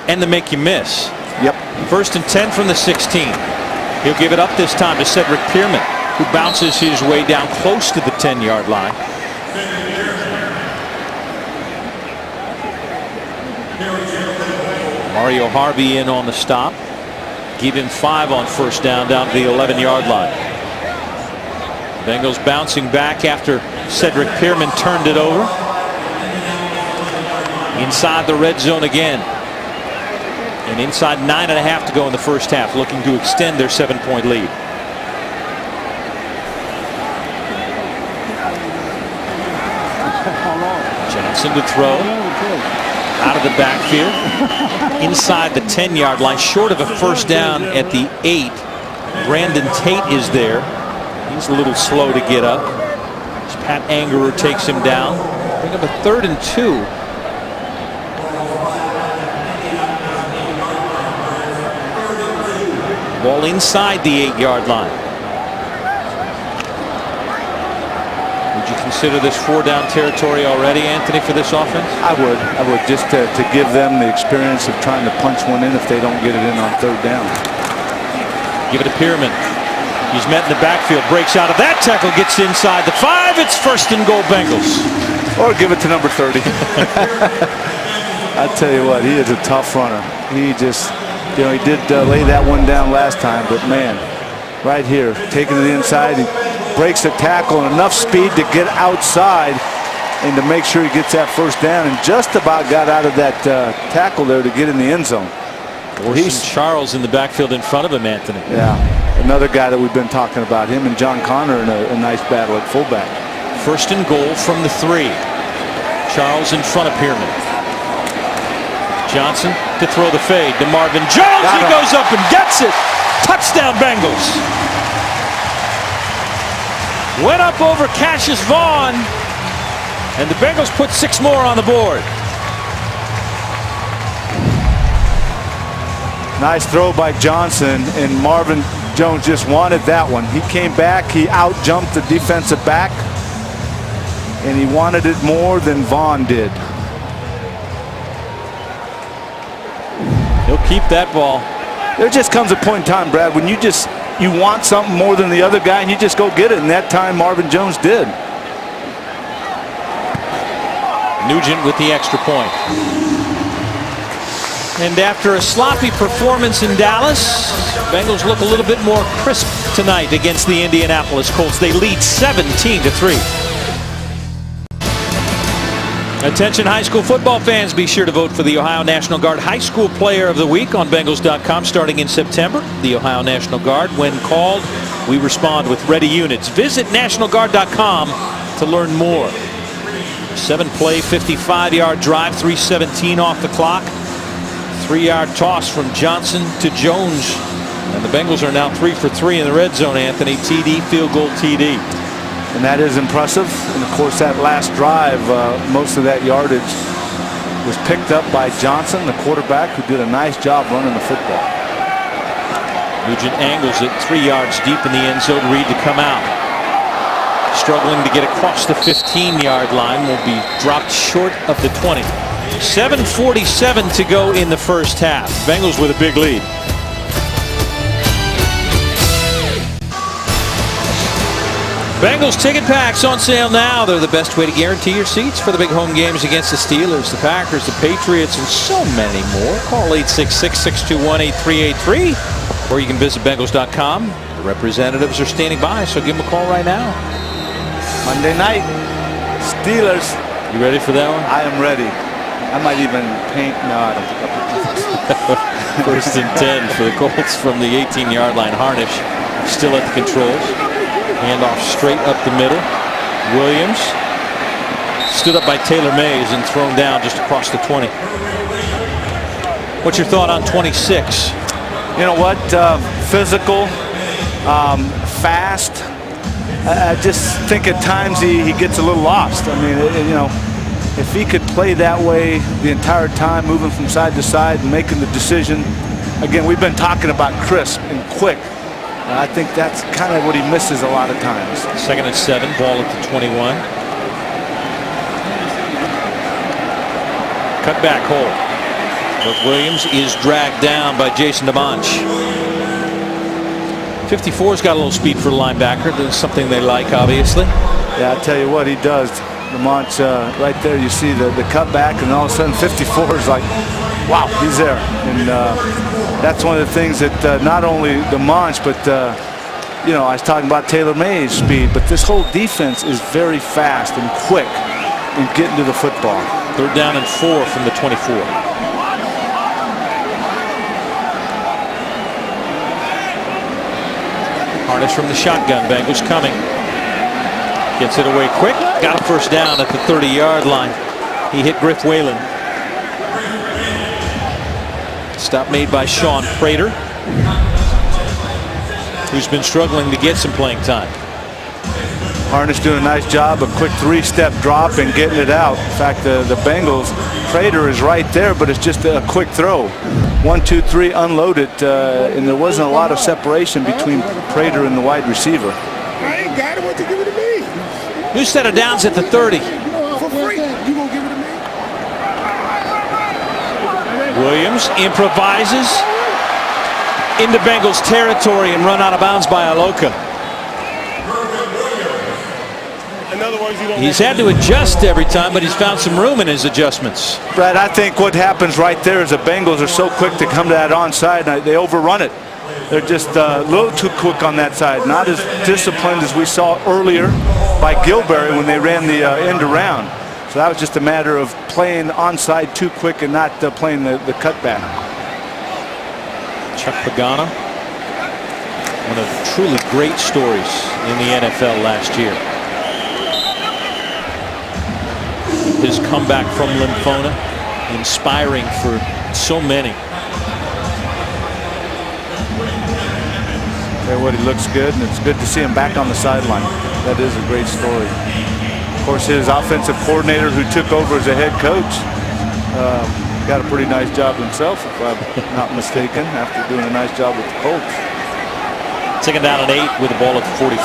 And the make you miss. Yep. 1st and 10 from the 16. He'll give it up this time to Cedric Pierman, who bounces his way down close to the 10-yard line. Mario Harvey in on the stop. Give him 5 on first down to the 11-yard line. Bengals bouncing back after Cedric Pierman turned it over. Inside the red zone again. And inside 9.5 to go in the first half, looking to extend their 7-point lead. Johnson to throw. Out of the backfield. Inside the 10-yard line, short of a first down at the 8. Brandon Tate is there. He's a little slow to get up. Pat Angerer takes him down. Bring up a 3rd and 2. Ball inside the 8-yard line. Would you consider this 4-down territory already, Anthony, for this offense? I would just to give them the experience of trying to punch one in if they don't get it in on 3rd down. Give it to Pierman. He's met in the backfield, breaks out of that tackle, gets inside the 5. It's 1st and goal Bengals. Or give it to number 30. I tell you what, he is a tough runner. He just, you know, he did lay that one down last time, but man, right here, taking it inside, he breaks the tackle and enough speed to get outside and to make sure he gets that first down, and just about got out of that tackle there to get in the end zone. He's Charles in the backfield in front of him, Anthony. Yeah, another guy that we've been talking about. Him and John Connor in a nice battle at fullback. 1st and goal from the 3. Charles in front of Pierman. Johnson to throw the fade to Marvin Jones. He goes up and gets it. Touchdown Bengals. Went up over Cassius Vaughn, and the Bengals put 6 more on the board. Nice throw by Johnson, and Marvin Jones just wanted that one. He came back, he out-jumped the defensive back, and he wanted it more than Vaughn did. He'll keep that ball. There just comes a point in time, Brad, when you want something more than the other guy, and you just go get it, and that time Marvin Jones did. Nugent with the extra point. And after a sloppy performance in Dallas, Bengals look a little bit more crisp tonight against the Indianapolis Colts. They lead 17-3. Attention high school football fans, be sure to vote for the Ohio National Guard High School Player of the Week on Bengals.com starting in September. The Ohio National Guard, when called, we respond with ready units. Visit NationalGuard.com to learn more. 7-play, 55-yard drive, 3:17 off the clock. 3-yard toss from Johnson to Jones. And the Bengals are now 3 for 3 in the red zone, Anthony. TD, field goal TD. And that is impressive. And of course, that last drive, most of that yardage was picked up by Johnson, the quarterback, who did a nice job running the football. Nugent angles it 3 yards deep in the end zone. Reed to come out. Struggling to get across the 15-yard line. Will be dropped short of the 20. 7:47 to go in the first half. Bengals with a big lead. Bengals ticket packs on sale now. They're the best way to guarantee your seats for the big home games against the Steelers, the Packers, the Patriots, and so many more. Call 866-621-8383, or you can visit Bengals.com. The representatives are standing by, so give them a call right now. Monday night, Steelers. You ready for that one? I am ready. I might even paint. No, I don't think I'll put First and 10 for the Colts from the 18-yard line. Harnish still at the controls. Handoff straight up the middle. Williams stood up by Taylor Mays and thrown down just across the 20. What's your thought on 26? You know what? Physical, fast. I just think at times he gets a little lost. I mean, you know, if he could play that way the entire time, moving from side to side and making the decision. Again, we've been talking about crisp and quick. I think that's kind of what he misses a lot of times. 2nd and 7, ball at the 21. Cut back hole. But Williams is dragged down by Jason DeMonch. 54's got a little speed for the linebacker. That's something they like, obviously. Yeah, I tell you what, he does. DeMonch, right there, you see the cutback, and all of a sudden 54 is like, wow, he's there. And that's one of the things that not only DeMonch, but you know, I was talking about Taylor Mays' speed, but this whole defense is very fast and quick in getting to the football. 3rd down and 4 from the 24. Harnish from the shotgun. Bengals coming. Gets it away quick. Got a first down at the 30-yard line. He hit Griff Whalen. Stop made by Sean Prater, who's been struggling to get some playing time. Harnish doing a nice job, a quick 3-step drop and getting it out. In fact, the Bengals, Prater is right there, but it's just a quick throw. 1, 2, 3, unload it, and there wasn't a lot of separation between Prater and the wide receiver. I ain't got it. What you give it to me? New set of downs at the 30. For free. You gonna give it to me? Williams improvises into Bengals territory and run out of bounds by Aloka. He's had to adjust every time, but he's found some room in his adjustments. Brad, I think what happens right there is the Bengals are so quick to come to that onside, and they overrun it. They're just a little too quick on that side. Not as disciplined as we saw earlier by Gilberry when they ran the end around. So that was just a matter of playing onside too quick and not playing the cutback. Chuck Pagano, one of the truly great stories in the NFL last year. His comeback from lymphoma, inspiring for so many. Yeah, what, he looks good, and it's good to see him back on the sideline. That is a great story. Of course, his offensive coordinator who took over as a head coach got a pretty nice job himself, if I'm not mistaken, after doing a nice job with the Colts. 2nd down and 8 with the ball at the 45.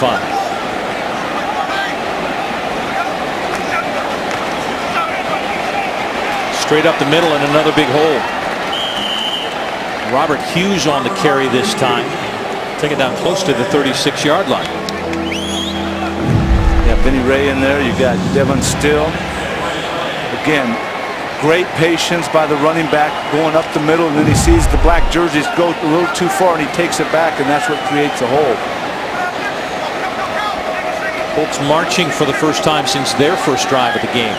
Straight up the middle and another big hole. Robert Hughes on the carry this time. Take it down close to the 36-yard line. Yeah, Benny Ray in there. You got Devon Still. Again, great patience by the running back going up the middle, and then he sees the black jerseys go a little too far, and he takes it back, and that's what creates a hole. Colts marching for the first time since their first drive of the game.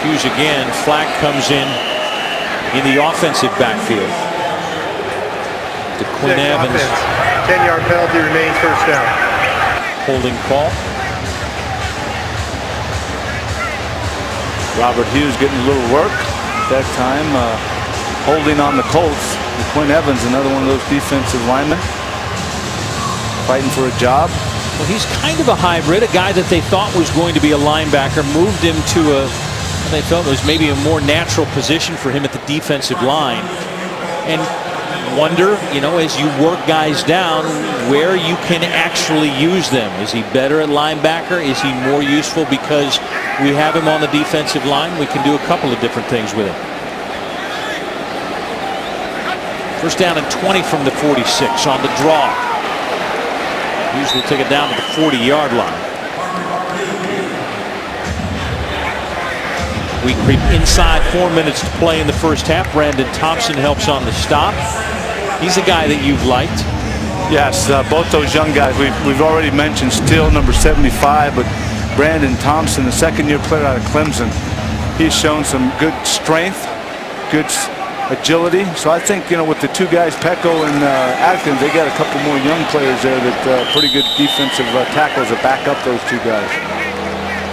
Hughes again. Flack comes in the offensive backfield. To Quinn Evans. 10-yard penalty remains, first down. Holding call. Robert Hughes getting a little work that time, holding on the Colts. And Quinn Evans, another one of those defensive linemen, fighting for a job. Well, he's kind of a hybrid, a guy that they thought was going to be a linebacker, moved him to they felt it was maybe a more natural position for him at the defensive line. And wonder, you know, as you work guys down, where you can actually use them. Is he better at linebacker? Is he more useful because we have him on the defensive line? We can do a couple of different things with him. First down and 20 from the 46 on the draw. Hughes will take it down to the 40-yard line. We creep inside, 4 minutes to play in the first half. Brandon Thompson helps on the stop. He's a guy that you've liked. Yes, both those young guys. We've already mentioned Steele, number 75, but Brandon Thompson, the second-year player out of Clemson, he's shown some good strength, good agility. So I think, with the two guys, Pecco and Atkins, they got a couple more young players there that pretty good defensive tackles that back up those two guys.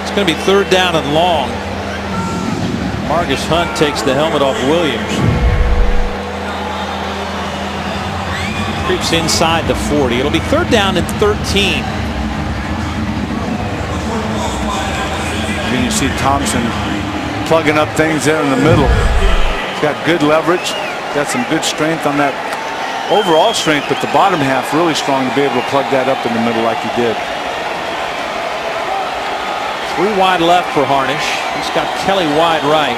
It's going to be 3rd down and long. Margus Hunt takes the helmet off Williams. Creeps inside the 40. It'll be 3rd down and 13. And you see Thompson plugging up things there in the middle. He's got good leverage, got some good strength on that overall strength, but the bottom half really strong to be able to plug that up in the middle like he did. 3 wide left for Harnish. He's got Kelly wide right.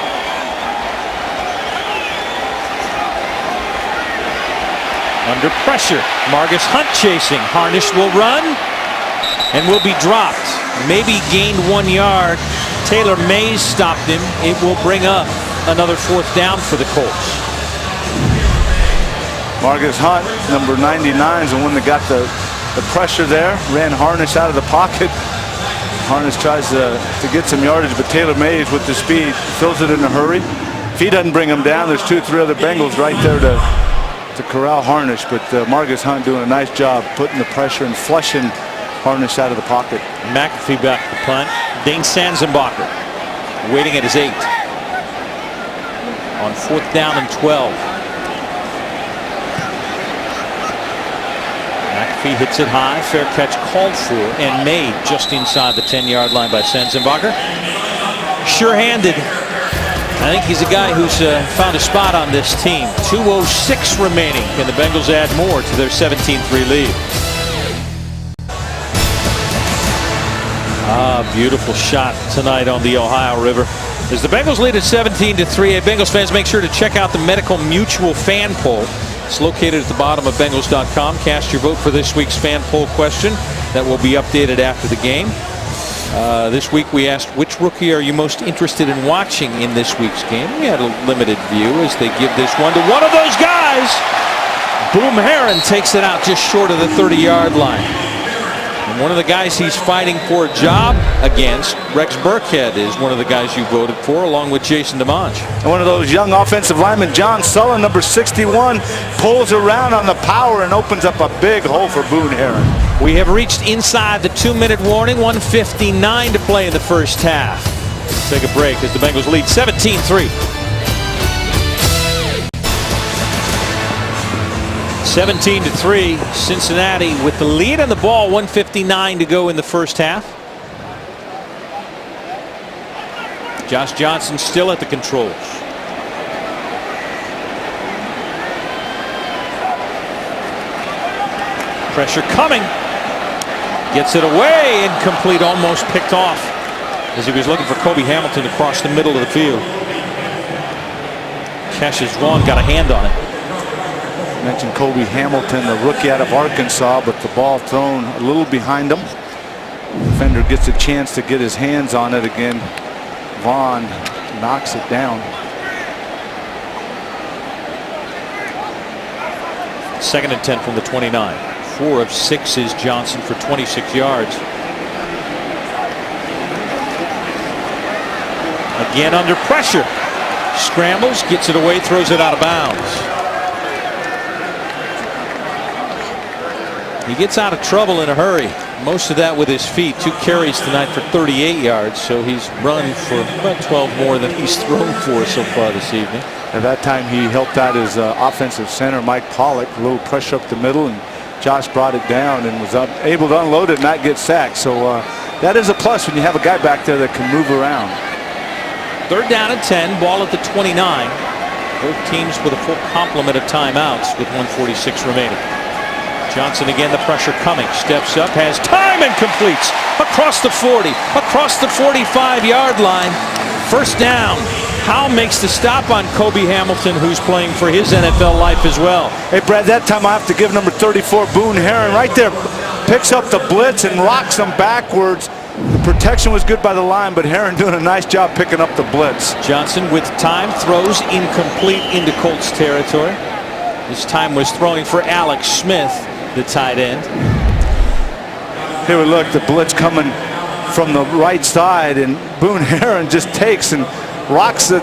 Under pressure, Margus Hunt chasing. Harnish will run and will be dropped. Maybe gained 1 yard. Taylor Mays stopped him. It will bring up another 4th down for the Colts. Margus Hunt, number 99, is the one that got the pressure there. Ran Harnish out of the pocket. Harnish tries to get some yardage, but Taylor Mays with the speed fills it in a hurry. If he doesn't bring him down, there's 2 or 3 other Bengals right there to corral Harnish, but Margus Hunt doing a nice job putting the pressure and flushing Harnish out of the pocket. McAfee back the punt. Dane Sanzenbacher waiting at his 8. On 4th down and 12. McAfee hits it high. Fair catch called for and made just inside the 10-yard line by Sanzenbacher. Sure-handed. I think he's a guy who's found a spot on this team. 2:06 remaining. Can the Bengals add more to their 17-3 lead? Beautiful shot tonight on the Ohio River. As the Bengals lead at 17-3, Bengals fans, make sure to check out the Medical Mutual fan poll. It's located at the bottom of Bengals.com. Cast your vote for this week's fan poll question. That will be updated after the game. This week we asked, which rookie are you most interested in watching in this week's game? We had a limited view as they give this one to one of those guys. Boom Herron takes it out just short of the 30-yard line. And one of the guys he's fighting for a job against, Rex Burkhead, is one of the guys you voted for, along with Jason DeMonge. And one of those young offensive linemen, John Sullen, number 61, pulls around on the power and opens up a big hole for Boone Herron. We have reached inside the 2-minute warning. 1:59 to play in the first half. Let's take a break as the Bengals lead 17-3. 17-3, Cincinnati with the lead on the ball. 1:59 to go in the first half. Josh Johnson still at the controls. Pressure coming. Gets it away, incomplete, almost picked off as he was looking for Kobe Hamilton across the middle of the field. Cassius Vaughn got a hand on it. Mentioned Kobe Hamilton, the rookie out of Arkansas, but the ball thrown a little behind him. The defender gets a chance to get his hands on it again. Vaughn knocks it down. Second and 10 from the 29. 4 of 6 is Johnson for 26 yards. Again under pressure. Scrambles, gets it away, throws it out of bounds. He gets out of trouble in a hurry. Most of that with his feet. 2 carries tonight for 38 yards. So he's run for about 12 more than he's thrown for so far this evening. At that time he helped out his offensive center, Mike Pollock. A little pressure up the middle, and Josh brought it down and was able to unload it and not get sacked. So that is a plus when you have a guy back there that can move around. 3rd down and 10. Ball at the 29. Both teams with a full complement of timeouts with 1:46 remaining. Johnson again, the pressure coming. Steps up, has time, and completes across the 40, across the 45-yard line. First down. Howe makes the stop on Kobe Hamilton, who's playing for his NFL life as well. Hey, Brad, that time I have to give number 34, Boone Herron, right there. picks up the blitz and rocks them backwards. The protection was good by the line, but Herron doing a nice job picking up the blitz. Johnson with time throws incomplete into Colts territory. This time was throwing for Alex Smith, the tight end. Here we look, the blitz coming from the right side, and Boone Herron just takes and rocks it.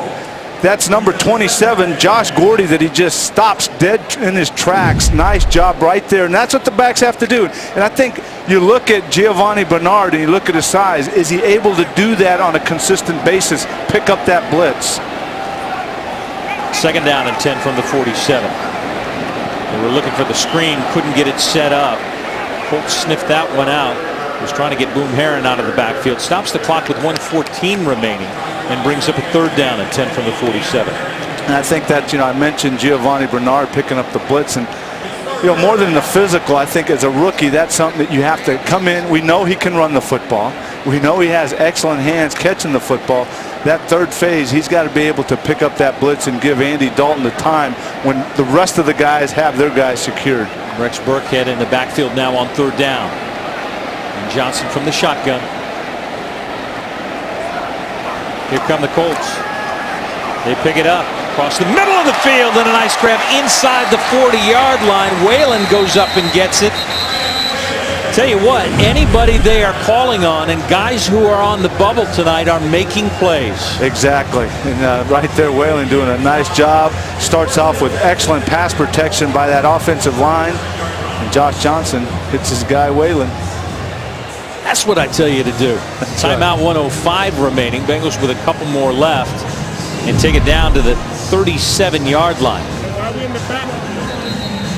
That's number 27, Josh Gordy, that he just stops dead in his tracks. Nice job right there, and that's what the backs have to do. And I think you look at Giovanni Bernard and you look at his size. Is he able to do that on a consistent basis, pick up that blitz? 2nd down and 10 from the 47. They were looking for the screen, couldn't get it set up. Colts sniffed that one out. Was trying to get Boone Herron out of the backfield. Stops the clock with 1:14 remaining and brings up a 3rd down and 10 from the 47. And I think that, I mentioned Giovanni Bernard picking up the blitz, and more than the physical, I think as a rookie, that's something that you have to come in. We know he can run the football. We know he has excellent hands catching the football. That 3rd phase, he's got to be able to pick up that blitz and give Andy Dalton the time when the rest of the guys have their guys secured. Rex Burkhead in the backfield now on 3rd down. And Johnson from the shotgun. Here come the Colts. They pick it up across the middle of the field, and a nice grab inside the 40-yard line. Whalen goes up and gets it. Tell you what, anybody they are calling on, and guys who are on the bubble tonight are making plays. Exactly. And right there, Whalen doing a nice job. Starts off with excellent pass protection by that offensive line. And Josh Johnson hits his guy, Whalen. That's what I tell you to do. Timeout 1:05 remaining. Bengals with a couple more left. And take it down to the 37-yard line.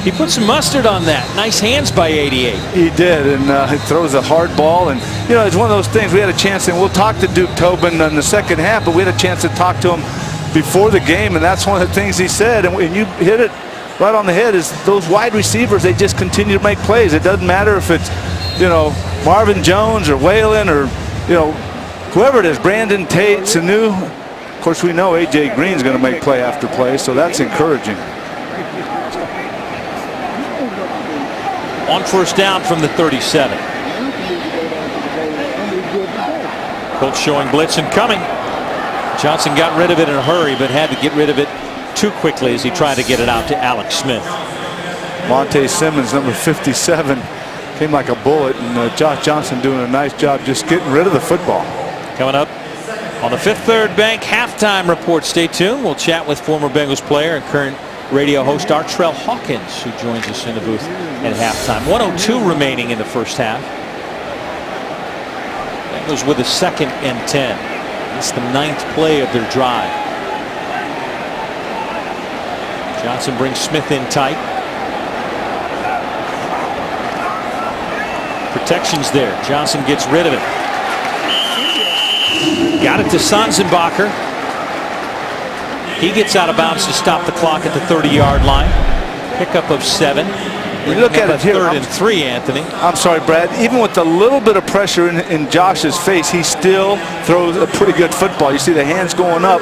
He put some mustard on that. Nice hands by 88. He did, and he throws a hard ball. And, it's one of those things. We had a chance, and we'll talk to Duke Tobin in the 2nd half, but we had a chance to talk to him before the game, and that's one of the things he said. And you hit it right on the head, is those wide receivers, they just continue to make plays. It doesn't matter if it's, Marvin Jones or Whalen or, whoever it is, Brandon Tate, Sanu. Of course, we know A.J. Green's going to make play after play, so that's encouraging. On 1st down from the 37. Colts showing blitz and coming. Johnson got rid of it in a hurry, but had to get rid of it too quickly as he tried to get it out to Alex Smith. Monte Simmons, number 57, came like a bullet, and Josh Johnson doing a nice job just getting rid of the football. Coming up on the Fifth Third Bank halftime report. Stay tuned. We'll chat with former Bengals player and current radio host Artrell Hawkins, who joins us in the booth at halftime. 1:02 remaining in the 1st half. Bengals with a 2nd and 10. It's the 9th play of their drive. Johnson brings Smith in tight. Protection's there. Johnson gets rid of it. Got it to Sanzenbacher. He gets out of bounds to stop the clock at the 30-yard line. Pickup of 7. You look at it here. 3rd and 3, Anthony. I'm sorry, Brad. Even with a little bit of pressure in Josh's face, he still throws a pretty good football. You see the hands going up.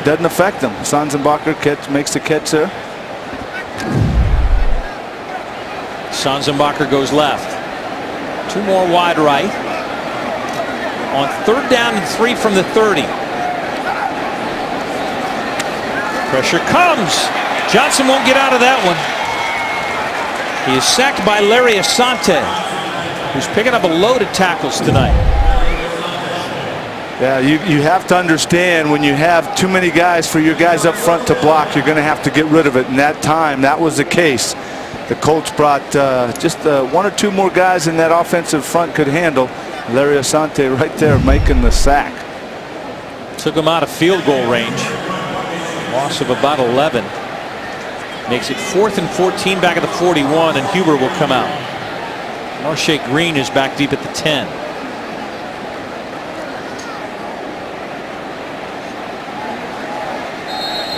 Doesn't affect him. Sanzenbacher makes the catch there. Sanzenbacher goes left. 2 more wide right. On 3rd down and 3 from the 30. Pressure comes. Johnson won't get out of that one. He is sacked by Larry Asante, who's picking up a load of tackles tonight. Yeah, you have to understand, when you have too many guys for your guys up front to block, you're going to have to get rid of it. And that time, that was the case. The Colts brought just 1 or 2 more guys in that offensive front could handle. Larry Asante right there making the sack. Took him out of field goal range. Loss of about 11. Makes it 4th and 14 back at the 41, and Huber will come out. Marshae Green is back deep at the 10.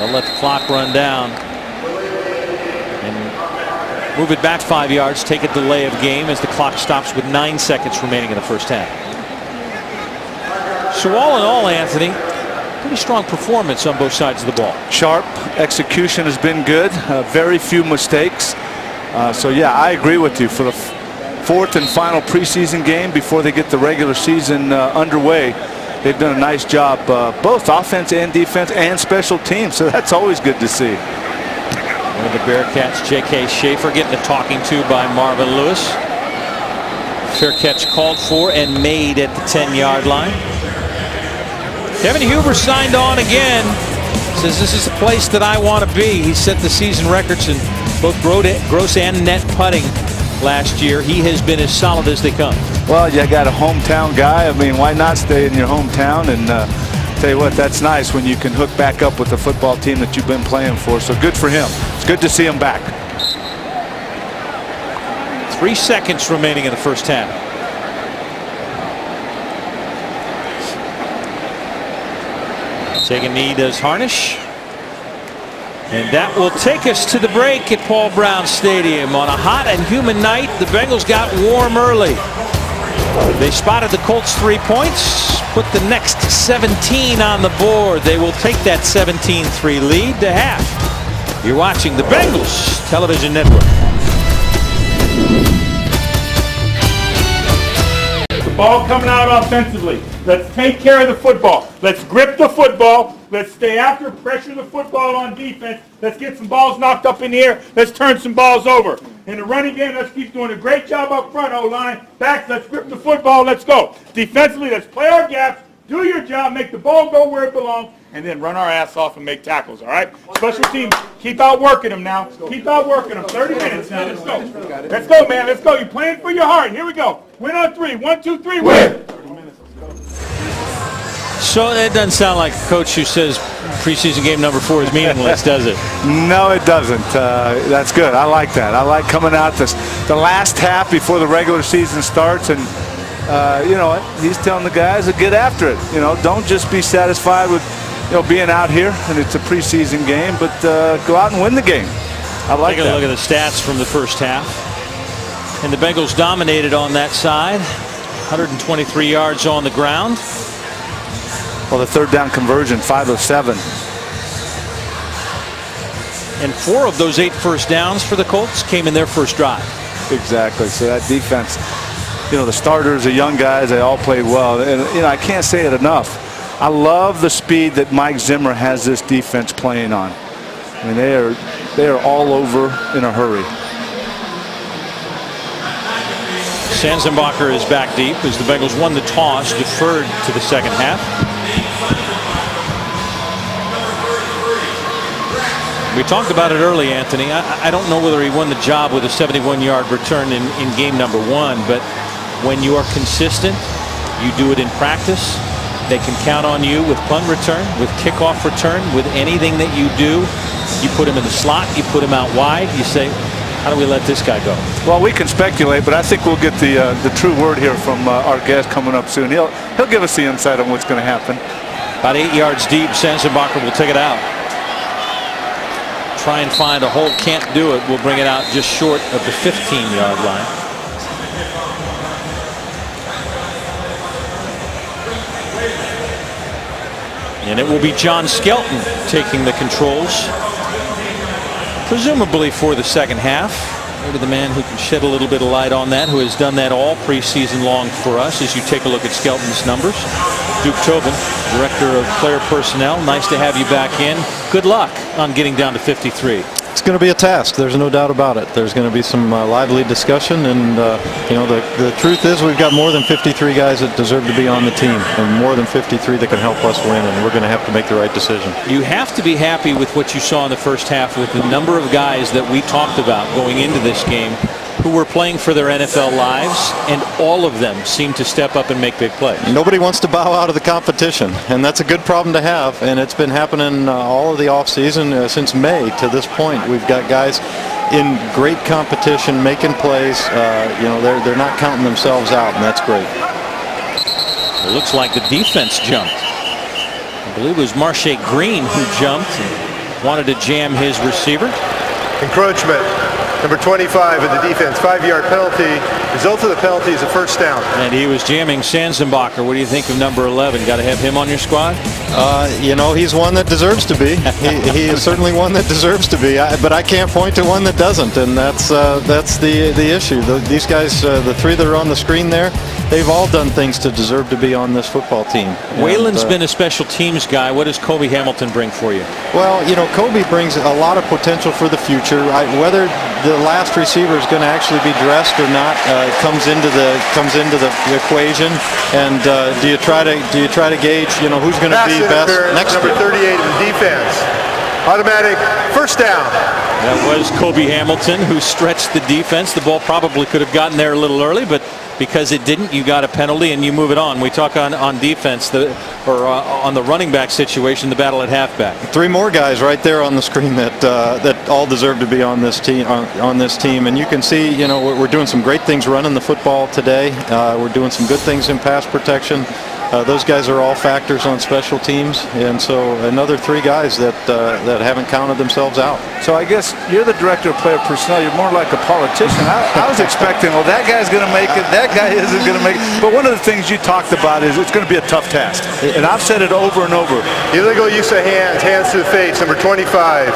They'll let the clock run down and move it back 5 yards, take a delay of game as the clock stops with 9 seconds remaining in the 1st half. So all in all, Anthony, pretty strong performance on both sides of the ball. Sharp execution has been good. Very few mistakes. So yeah, I agree with you. For fourth and final preseason game before they get the regular season underway. They've done a nice job, both offense and defense and special teams, so that's always good to see. One of the Bearcats, J.K. Schaefer, getting a talking to by Marvin Lewis. Fair catch called for and made at the 10-yard line. Kevin Huber signed on again. Says this is the place that I want to be. He set the season records in both gross and net putting last year. He has been as solid as they come. Well, you got a hometown guy. I mean, why not stay in your hometown? And tell you what, that's nice when you can hook back up with the football team that you've been playing for. So good for him. It's good to see him back. 3 seconds remaining in the first half. Take a knee does Harnish. And that will take us to the break at Paul Brown Stadium. On a hot and humid night, the Bengals got warm early. They spotted the Colts 3 points, put the next 17 on the board. They will take that 17-3 lead to half. You're watching the Bengals Television Network. The ball coming out offensively. Let's take care of the football. Let's grip the football. Let's stay after, pressure the football on defense. Let's get some balls knocked up in the air. Let's turn some balls over. In the running game, let's keep doing a great job up front, O-line. Backs, let's grip the football. Let's go. Defensively, let's play our gaps, do your job, make the ball go where it belongs, and then run our ass off and make tackles, all right? Special teams, keep out working them now. Keep out working them. 30 minutes now. Let's go. Let's go, man. Let's go. You're playing for your heart. Here we go. Win on 3. 1, 2, 3, win. So it doesn't sound like a coach who says preseason game number 4 is meaningless, does it? No, it doesn't. That's good. I like that. I like coming out the last half before the regular season starts, and you know what? He's telling the guys to get after it. You know, don't just be satisfied with being out here and it's a preseason game, but go out and win the game. I like that. Take a look at the stats from the first half, and the Bengals dominated on that side. 123 yards on the ground. Well, the third down conversion, 5 of 7. And 4 of those 8 first downs for the Colts came in their first drive. Exactly. So that defense, the starters, the young guys, they all played well. And, I can't say it enough. I love the speed that Mike Zimmer has this defense playing on. I mean, they are all over in a hurry. Sanzenbacher is back deep as the Bengals won the toss, deferred to the second half. We talked about it early, Anthony. I don't know whether he won the job with a 71-yard return in game number 1, but when you are consistent, you do it in practice. They can count on you with punt return, with kickoff return, with anything that you do. You put him in the slot, you put him out wide, you say, how do we let this guy go? Well, we can speculate, but I think we'll get the true word here from our guest coming up soon. He'll give us the insight on what's going to happen. About 8 yards deep, Sanzenbacher will take it out. Try and find a hole, can't do it. We'll bring it out just short of the 15-yard line. And it will be John Skelton taking the controls, presumably for the second half. Maybe the man who can shed a little bit of light on that, who has done that all preseason long for us, as you take a look at Skelton's numbers. Duke Tobin, Director of Player Personnel, nice to have you back in. Good luck on getting down to 53. It's going to be a task. There's no doubt about it. There's going to be some lively discussion, and the truth is we've got more than 53 guys that deserve to be on the team, and more than 53 that can help us win, and we're going to have to make the right decision. You have to be happy with what you saw in the first half with the number of guys that we talked about going into this game who were playing for their NFL lives, and all of them seem to step up and make big plays. Nobody wants to bow out of the competition, and that's a good problem to have, and it's been happening all of the offseason since May to this point. We've got guys in great competition making plays. They're not counting themselves out, and that's great. It looks like the defense jumped. I believe it was Marche Green who jumped and wanted to jam his receiver. Encroachment. Number 25 of the defense, 5-yard penalty. Result of the penalty is a first down. And he was jamming Sanzenbacher. What do you think of number 11? Got to have him on your squad? He's one that deserves to be. He is certainly one that deserves to be. But I can't point to one that doesn't, and that's the issue. These guys, the three that are on the screen there, they've all done things to deserve to be on this football team. Waylon's been a special teams guy. What does Kobe Hamilton bring for you? Well, Kobe brings a lot of potential for the future. Whether the last receiver is going to actually be dressed or not comes into the equation. And do you try to gauge who's going to be best next number year? 38 in the defense. Automatic first down. That was Kobe Hamilton who stretched the defense. The ball probably could have gotten there a little early, but because it didn't, you got a penalty and you move it on. We talk on defense on the running back situation, the battle at halfback. Three more guys right there on the screen that all deserve to be on this team. And you can see, we're doing some great things running the football today. We're doing some good things in pass protection. Those guys are all factors on special teams, and so another three guys that haven't counted themselves out. So I guess you're the director of player personnel. You're more like a politician. I was expecting, well, that guy's going to make it, that guy isn't going to make it. But one of the things you talked about is it's going to be a tough task, and I've said it over and over. Illegal use of hands to the face, number 25.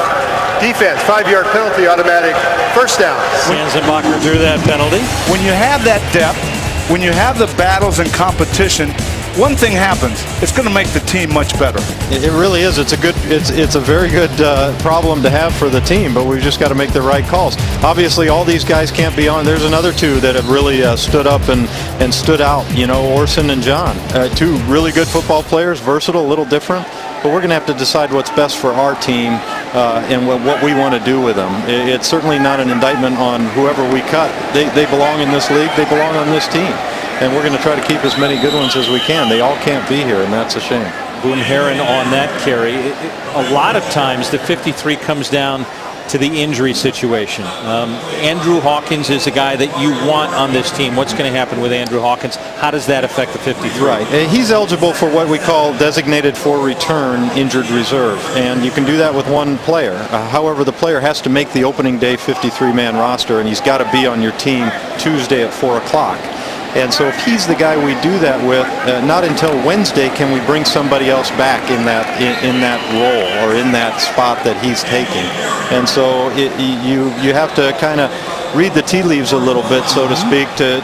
Defense, 5-yard penalty, automatic first down. Sanzenbacher drew that penalty. When you have that depth, when you have the battles and competition, one thing happens. It's going to make the team much better. It really is. It's a very good problem to have for the team, but we've just got to make the right calls. Obviously, all these guys can't be on. There's another two that have really stood up and stood out. Orson and John, two really good football players, versatile, a little different. But we're going to have to decide what's best for our team and what we want to do with them. It's certainly not an indictment on whoever we cut. They belong in this league. They belong on this team. And we're going to try to keep as many good ones as we can. They all can't be here, and that's a shame. Boone Heron on that carry. A lot of times the 53 comes down to the injury situation. Andrew Hawkins is a guy that you want on this team. What's going to happen with Andrew Hawkins? How does that affect the 53? Right. He's eligible for what we call designated for return injured reserve, and you can do that with one player. However, the player has to make the opening day 53-man roster, and he's got to be on your team Tuesday at 4 o'clock. And so if he's the guy we do that with, not until Wednesday can we bring somebody else back in that role or in that spot that he's taking. And so you have to kind of read the tea leaves a little bit, so to speak, to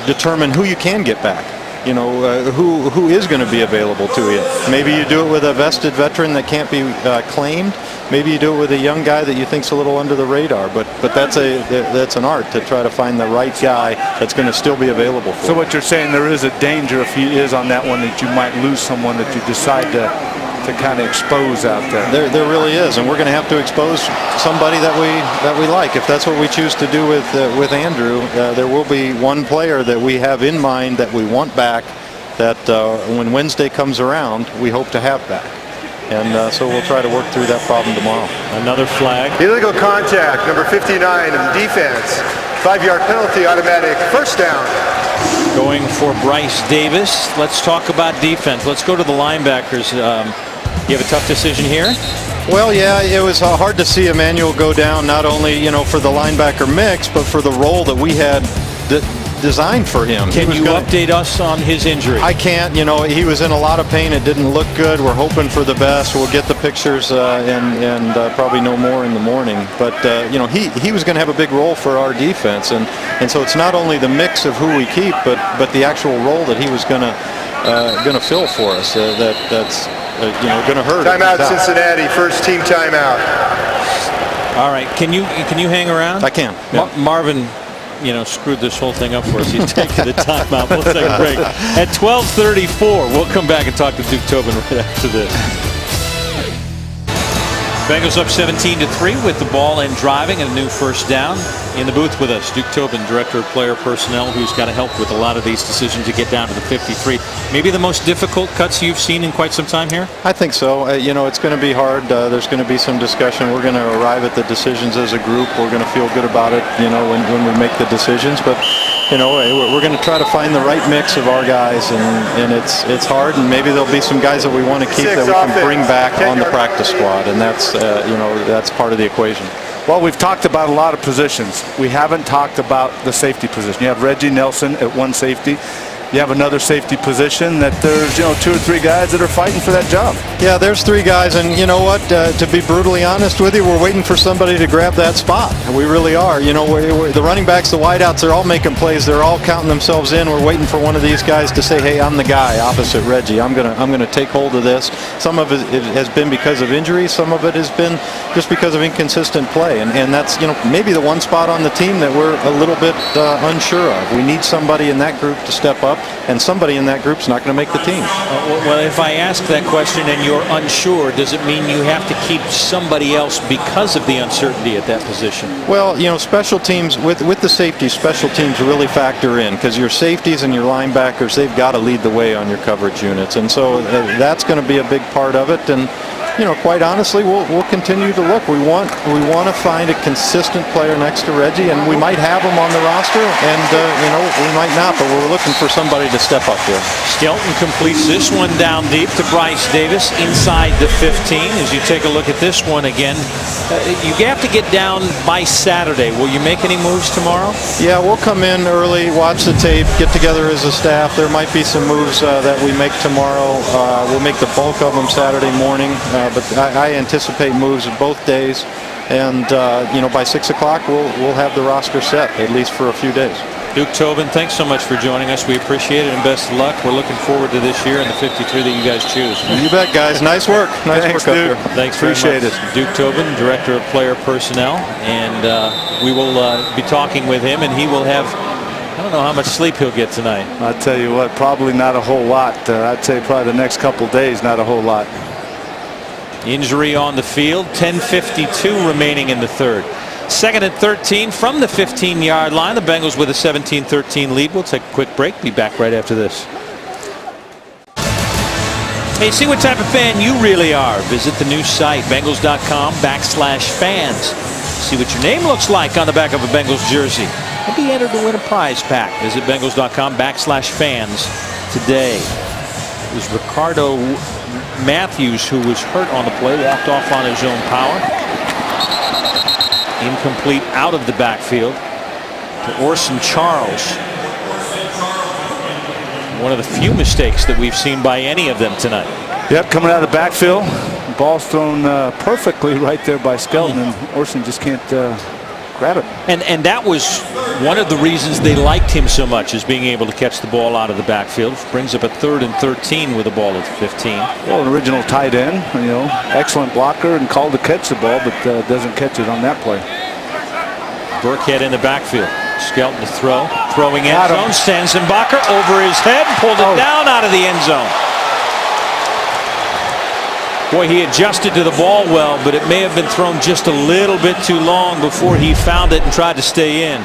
determine who you can get back. Who is going to be available to you. Maybe you do it with a vested veteran that can't be claimed. Maybe you do it with a young guy that you think's a little under the radar. But that's an art to try to find the right guy that's going to still be available for. So what you're saying, there is a danger if he is on that one that you might lose someone that you decide to kind of expose out there. There really is, and we're going to have to expose somebody that we like. If that's what we choose to do with Andrew, there will be one player that we have in mind that we want back, that when Wednesday comes around, we hope to have back. And so we'll try to work through that problem tomorrow. Another flag. Illegal contact, number 59 of the defense. 5-yard penalty, automatic first down. Going for Bryce Davis. Let's talk about defense. Let's go to the linebackers. You have a tough decision here? Well, yeah, it was hard to see Emmanuel go down, not only, for the linebacker mix, but for the role that we had designed for him. Can you update us on his injury? I can't. He was in a lot of pain. It didn't look good. We're hoping for the best. We'll get the pictures and probably know more in the morning. But he was going to have a big role for our defense, and so it's not only the mix of who we keep, but the actual role that he was going to fill for us. That's going to hurt. Timeout, Cincinnati. First team timeout. All right. Can you hang around? I can. Yeah. Marvin, screwed this whole thing up for us. He's taking the timeout. We'll take a break. At 12:34, we'll come back and talk to Duke Tobin right after this. Bengals up 17-3 with the ball and driving and a new first down. In the booth with us, Duke Tobin, Director of Player Personnel, who's got to help with a lot of these decisions to get down to the 53. Maybe the most difficult cuts you've seen in quite some time here? I think so. It's going to be hard. There's going to be some discussion. We're going to arrive at the decisions as a group. We're going to feel good about it, when we make the decisions. But, we're going to try to find the right mix of our guys, and it's hard. And maybe there'll be some guys that we want to keep that we can bring back on the practice squad, and that's part of the equation. Well, we've talked about a lot of positions. We haven't talked about the safety position. You have Reggie Nelson at one safety. You have another safety position that there's 2 or 3 guys that are fighting for that job. Yeah, there's 3 guys, and you know what? To be brutally honest with you, we're waiting for somebody to grab that spot. We really are. The running backs, the wideouts, they're all making plays. They're all counting themselves in. We're waiting for one of these guys to say, "Hey, I'm the guy opposite Reggie. I'm gonna take hold of this." Some of it has been because of injury. Some of it has been just because of inconsistent play, and that's maybe the one spot on the team that we're a little bit unsure of. We need somebody in that group to step up. And somebody in that group's not going to make the team. Well, if I ask that question and you're unsure, does it mean you have to keep somebody else because of the uncertainty at that position? Well, special teams, with the safety, special teams really factor in, because your safeties and your linebackers, they've got to lead the way on your coverage units. And so that's going to be a big part of it. And quite honestly, we'll continue to look. We want to find a consistent player next to Reggie, and we might have him on the roster, and we might not, but we're looking for somebody to step up here. Skelton completes this one down deep to Bryce Davis inside the 15. As you take a look at this one again, you have to get down by Saturday. Will you make any moves tomorrow? Yeah, we'll come in early, watch the tape, get together as a staff. There might be some moves that we make tomorrow. We'll make the bulk of them Saturday morning. But I anticipate moves both days, and by 6 o'clock we'll have the roster set, at least for a few days. Duke Tobin, thanks so much for joining us. We appreciate it, and best of luck. We're looking forward to this year and the 53 that you guys choose. You bet, guys. Nice work. Thanks, Duke. up here. Thanks, appreciate it. Duke Tobin, Director of Player Personnel, and we will be talking with him, and he will have. I don't know how much sleep he'll get tonight. I'll tell you what, probably not a whole lot. I'd say probably the next couple days, not a whole lot. Injury on the field, 10:52 remaining in the third. 2nd and 13 from the 15-yard line. The Bengals with a 17-13 lead. We'll take a quick break. Be back right after this. Hey, see what type of fan you really are. Visit the new site, Bengals.com/fans. See what your name looks like on the back of a Bengals jersey. And be entered to win a prize pack. Visit Bengals.com/fans today. It was Ricardo Matthews who was hurt on the play, walked off on his own power. Incomplete out of the backfield to Orson Charles. One of the few mistakes that we've seen by any of them tonight. Yep, coming out of the backfield. Ball's thrown perfectly right there by Skelton, and Orson just can't grab it. And that was one of the reasons they liked him so much, is being able to catch the ball out of the backfield. Brings up a 3rd and 13 with a ball at 15. Well, an original tight end, excellent blocker and called to catch the ball, but doesn't catch it on that play. Burkhead in the backfield. Skelton to throw. Throwing end zone. Sanzenbacher over his head. Pulled it down out of the end zone. Boy, he adjusted to the ball well, but it may have been thrown just a little bit too long before he found it and tried to stay in.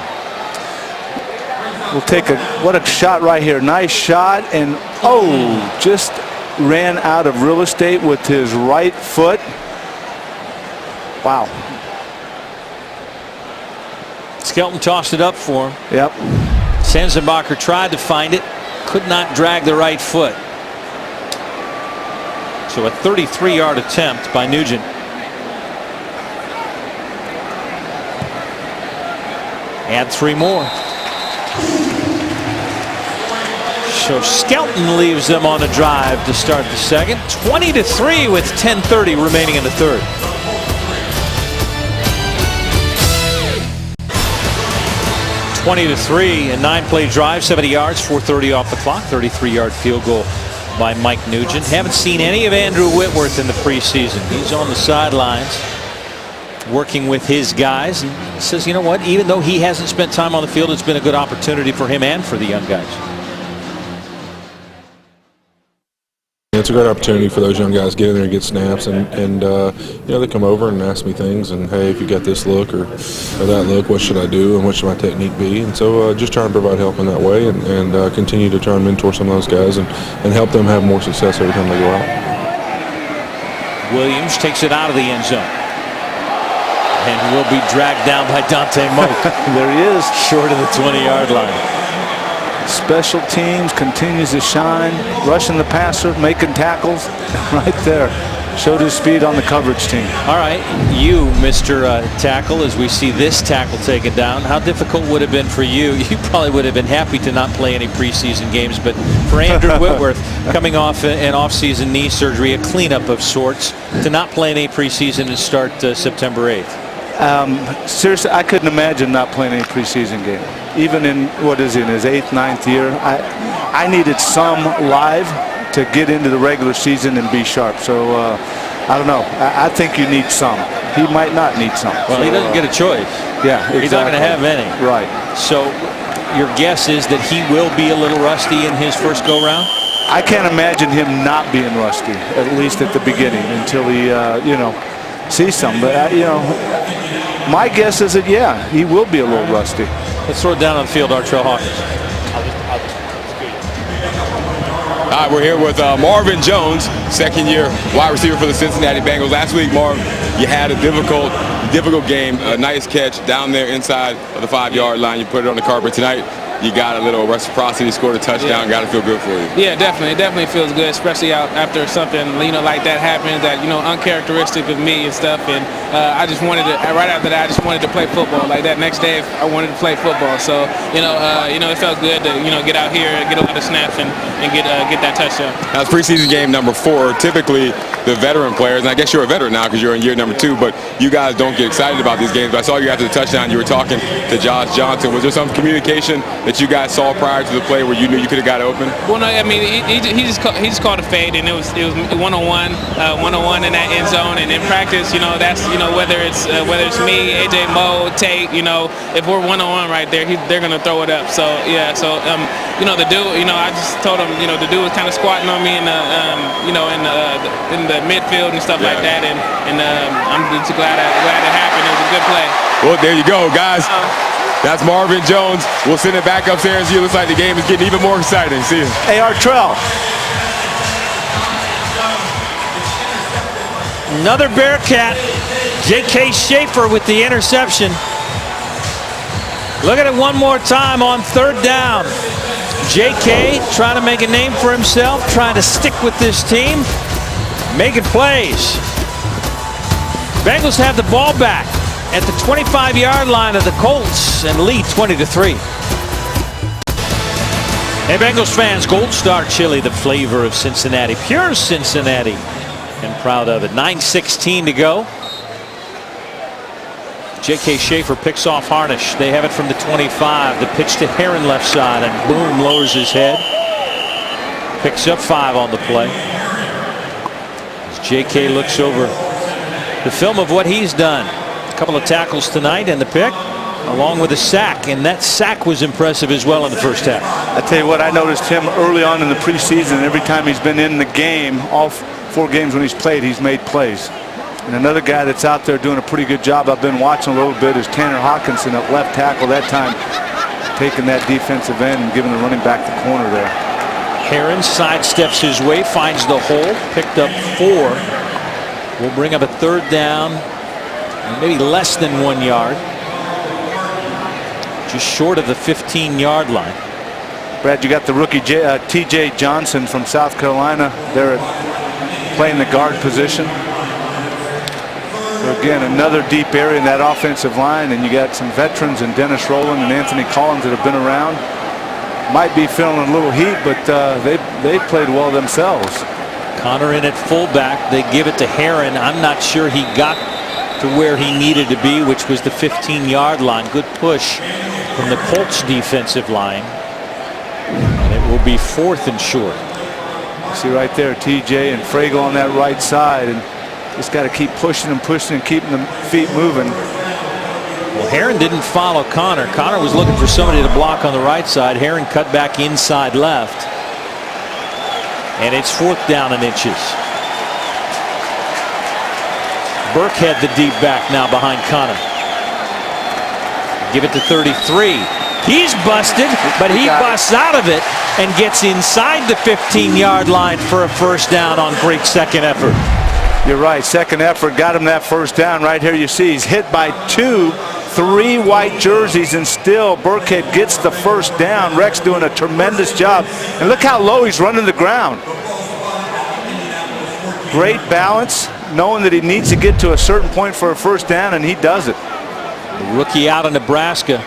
We'll take what a shot right here. Nice shot, and just ran out of real estate with his right foot. Wow. Skelton tossed it up for him. Yep. Sanzenbacher tried to find it, could not drag the right foot. So a 33-yard attempt by Nugent. Add 3 more. So Skelton leaves them on a drive to start the second. 20-3 with 10:30 remaining in the third. (20-3) a 9-play drive, 70 yards, 4:30 off the clock, 33-yard field goal by Mike Nugent. Haven't seen any of Andrew Whitworth in the preseason. He's on the sidelines working with his guys, and says, you know what, even though he hasn't spent time on the field, it's been a good opportunity for him and for the young guys. It's a great opportunity for those young guys to get in there and get snaps, and they come over and ask me things, and hey, if you got this look or that look, what should I do and what should my technique be? And so just trying to provide help in that way, and continue to try and mentor some of those guys and help them have more success every time they go out. Williams takes it out of the end zone and will be dragged down by Dante Moak. There he is, short of the 20-yard line. Special teams continues to shine, rushing the passer, making tackles right there. Showed his speed on the coverage team. All right, you, Mr. Tackle, as we see this tackle taken down, how difficult would it have been for you? You probably would have been happy to not play any preseason games, but for Andrew Whitworth, coming off an off-season knee surgery, a cleanup of sorts, to not play any preseason and start September 8th. Seriously, I couldn't imagine not playing any preseason game. Even in, what is he, in his 8th, 9th year, I needed some live to get into the regular season and be sharp. So I don't know. I think you need some. He might not need some. Well, so, he doesn't get a choice. Yeah, exactly. He's not going to have any. Right. So your guess is that he will be a little rusty in his first go-round? I can't imagine him not being rusty, at least at the beginning, until he, sees some. But, my guess is that, yeah, he will be a little rusty. Let's throw it down on the field, Artrell Hawkins. All right, we're here with Marvin Jones, second-year wide receiver for the Cincinnati Bengals. Last week, Marv, you had a difficult game. A nice catch down there inside of the 5-yard line. You put it on the carpet. Tonight, you got a little reciprocity, scored a touchdown. Got to feel good for you. Yeah, definitely. It definitely feels good, especially after something like that happens that uncharacteristic of me and stuff. And I just wanted to, right after that, I just wanted to play football. Like that next day, I wanted to play football. So it felt good to get out here, get a lot of snaps, and get that touchdown. Now it's preseason game number 4. Typically, the veteran players, and I guess you're a veteran now because you're in year number 2, but you guys don't get excited about these games. But I saw you after the touchdown. You were talking to Josh Johnson. Was there some communication that you guys saw prior to the play where you knew you could have got open? Well, no, I mean he just called a fade, and it was one-on-one in that end zone. And in practice, that's whether it's me, AJ, Mo, Tate, if we're one-on-one right there, they're gonna throw it up. So yeah, the dude, I just told him, the dude was kind of squatting on me in the midfield and stuff like that, and I'm just glad it happened. It was a good play. Well, there you go, guys. That's Marvin Jones. We'll send it back upstairs. It looks like the game is getting even more exciting. See you. Hey, Artrell. Another Bearcat. J.K. Schaefer with the interception. Look at it one more time on 3rd down. J.K. trying to make a name for himself, trying to stick with this team, making plays. Bengals have the ball back at the 25-yard line of the Colts and lead 20-3. Hey, Bengals fans, Gold Star Chili, the flavor of Cincinnati, pure Cincinnati, and proud of it. 9:16 to go. J.K. Schaefer picks off Harnish. They have it from the 25. The pitch to Heron left side, and boom, lowers his head. Picks up 5 on the play. As J.K. looks over the film of what he's done. A couple of tackles tonight and the pick, along with a sack, and that sack was impressive as well in the first half. I tell you what, I noticed him early on in the preseason. Every time he's been in the game, all 4 games when he's played, he's made plays. And another guy that's out there doing a pretty good job I've been watching a little bit is Tanner Hawkinson at left tackle, that time taking that defensive end and giving the running back the corner there. Heron sidesteps his way, finds the hole, picked up 4. Will bring up a 3rd down, maybe less than 1 yard. Just short of the 15-yard line. Brad, you got the rookie T.J. Johnson from South Carolina there playing the guard position. So again, another deep area in that offensive line, and you got some veterans in Dennis Rowland and Anthony Collins that have been around. Might be feeling a little heat, but they played well themselves. Connor in at fullback. They give it to Heron. I'm not sure he got to where he needed to be, which was the 15-yard line. Good push from the Colts defensive line. And it will be 4th and short. See right there, TJ and Fragel on that right side, and just got to keep pushing and pushing and keeping the feet moving. Well, Heron didn't follow Connor. Connor was looking for somebody to block on the right side. Heron cut back inside left. And it's 4th down and inches. Burkhead the deep back now behind Connor. Give it to 33. He's busted, but he busts out of it and gets inside the 15-yard line for a 1st down on great second effort. You're right. Second effort got him that 1st down. Right here you see he's hit by 3 white jerseys, and still Burkhead gets the 1st down. Rex doing a tremendous job. And look how low he's running the ground. great balance, knowing that he needs to get to a certain point for a first down, and he does it. The rookie out of Nebraska.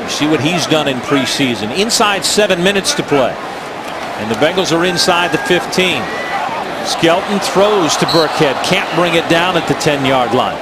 See what he's done in preseason. Inside 7 minutes to play. And the Bengals are inside the 15. Skelton throws to Burkhead. Can't bring it down at the 10-yard line.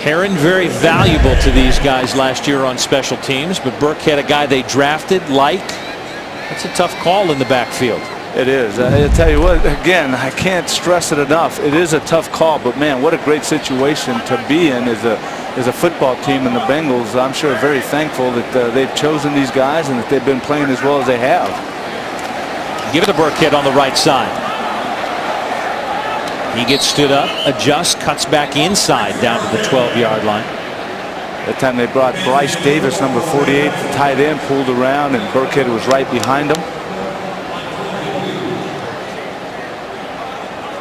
Herron very valuable to these guys last year on special teams, but Burkhead, a guy they drafted, that's a tough call in the backfield. It is. I tell you what, again, I can't stress it enough. It is a tough call, but man, what a great situation to be in as a football team. And the Bengals, I'm sure, are very thankful that they've chosen these guys and that they've been playing as well as they have. Give it to Burkhead on the right side. He gets stood up, adjusts, cuts back inside down to the 12-yard line. That time they brought Bryce Davis, number 48, the tight end, pulled around, and Burkhead was right behind him.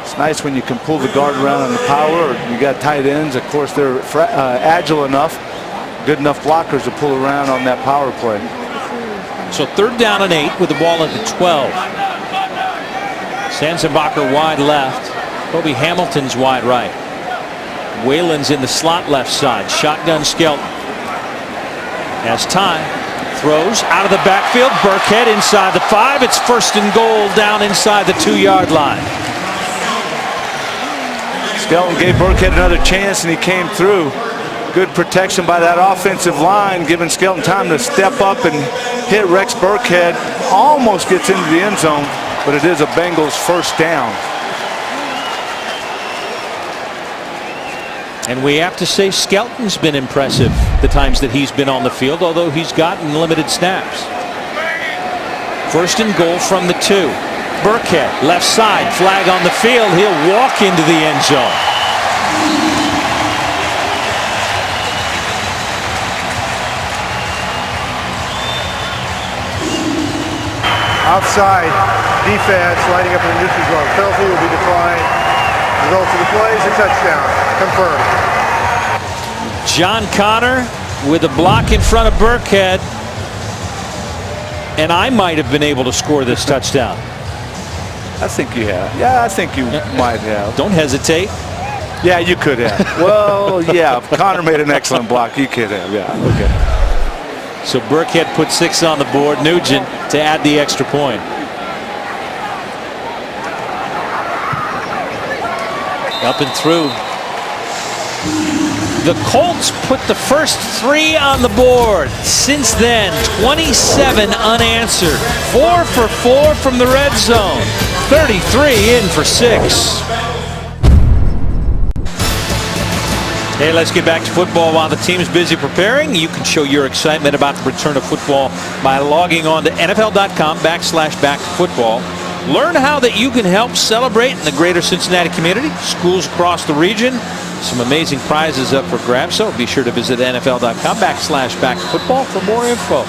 It's nice when you can pull the guard around on the power. You got tight ends, of course, they're agile enough, good enough blockers to pull around on that power play. So 3rd down and 8 with the ball at the 12. Sanzenbacher wide left. Kobe Hamilton's wide right. Whalen's in the slot left side. Shotgun Skelton. As time throws out of the backfield. Burkhead inside the 5. It's 1st and goal down inside the 2-yard line. Skelton gave Burkhead another chance, and he came through. Good protection by that offensive line, giving Skelton time to step up and hit Rex Burkhead. Almost gets into the end zone, but it is a Bengals 1st down. And we have to say Skelton's been impressive the times that he's been on the field, although he's gotten limited snaps. 1st and goal from the 2. Burkhead, left side, flag on the field. He'll walk into the end zone. Offside defense lining up in the neutral zone. Penalty will be declined. Result of the play is a touchdown. Confirmed. John Connor with a block in front of Burkhead. And I might have been able to score this touchdown. I think you have. Yeah, I think you might have. Don't hesitate. Yeah, you could have. Well, yeah, Connor made an excellent block. You could have. Yeah, okay. So Burkhead put 6 on the board. Nugent to add the extra point. Up and through. The Colts put the first 3 on the board. Since then, 27 unanswered. 4 for 4 from the red zone. 33 in for 6. Hey, let's get back to football while the team is busy preparing. You can show your excitement about the return of football by logging on to NFL.com/backtofootball. Learn how that you can help celebrate in the greater Cincinnati community, schools across the region. Some amazing prizes up for grabs, so be sure to visit NFL.com/backtofootball for more info.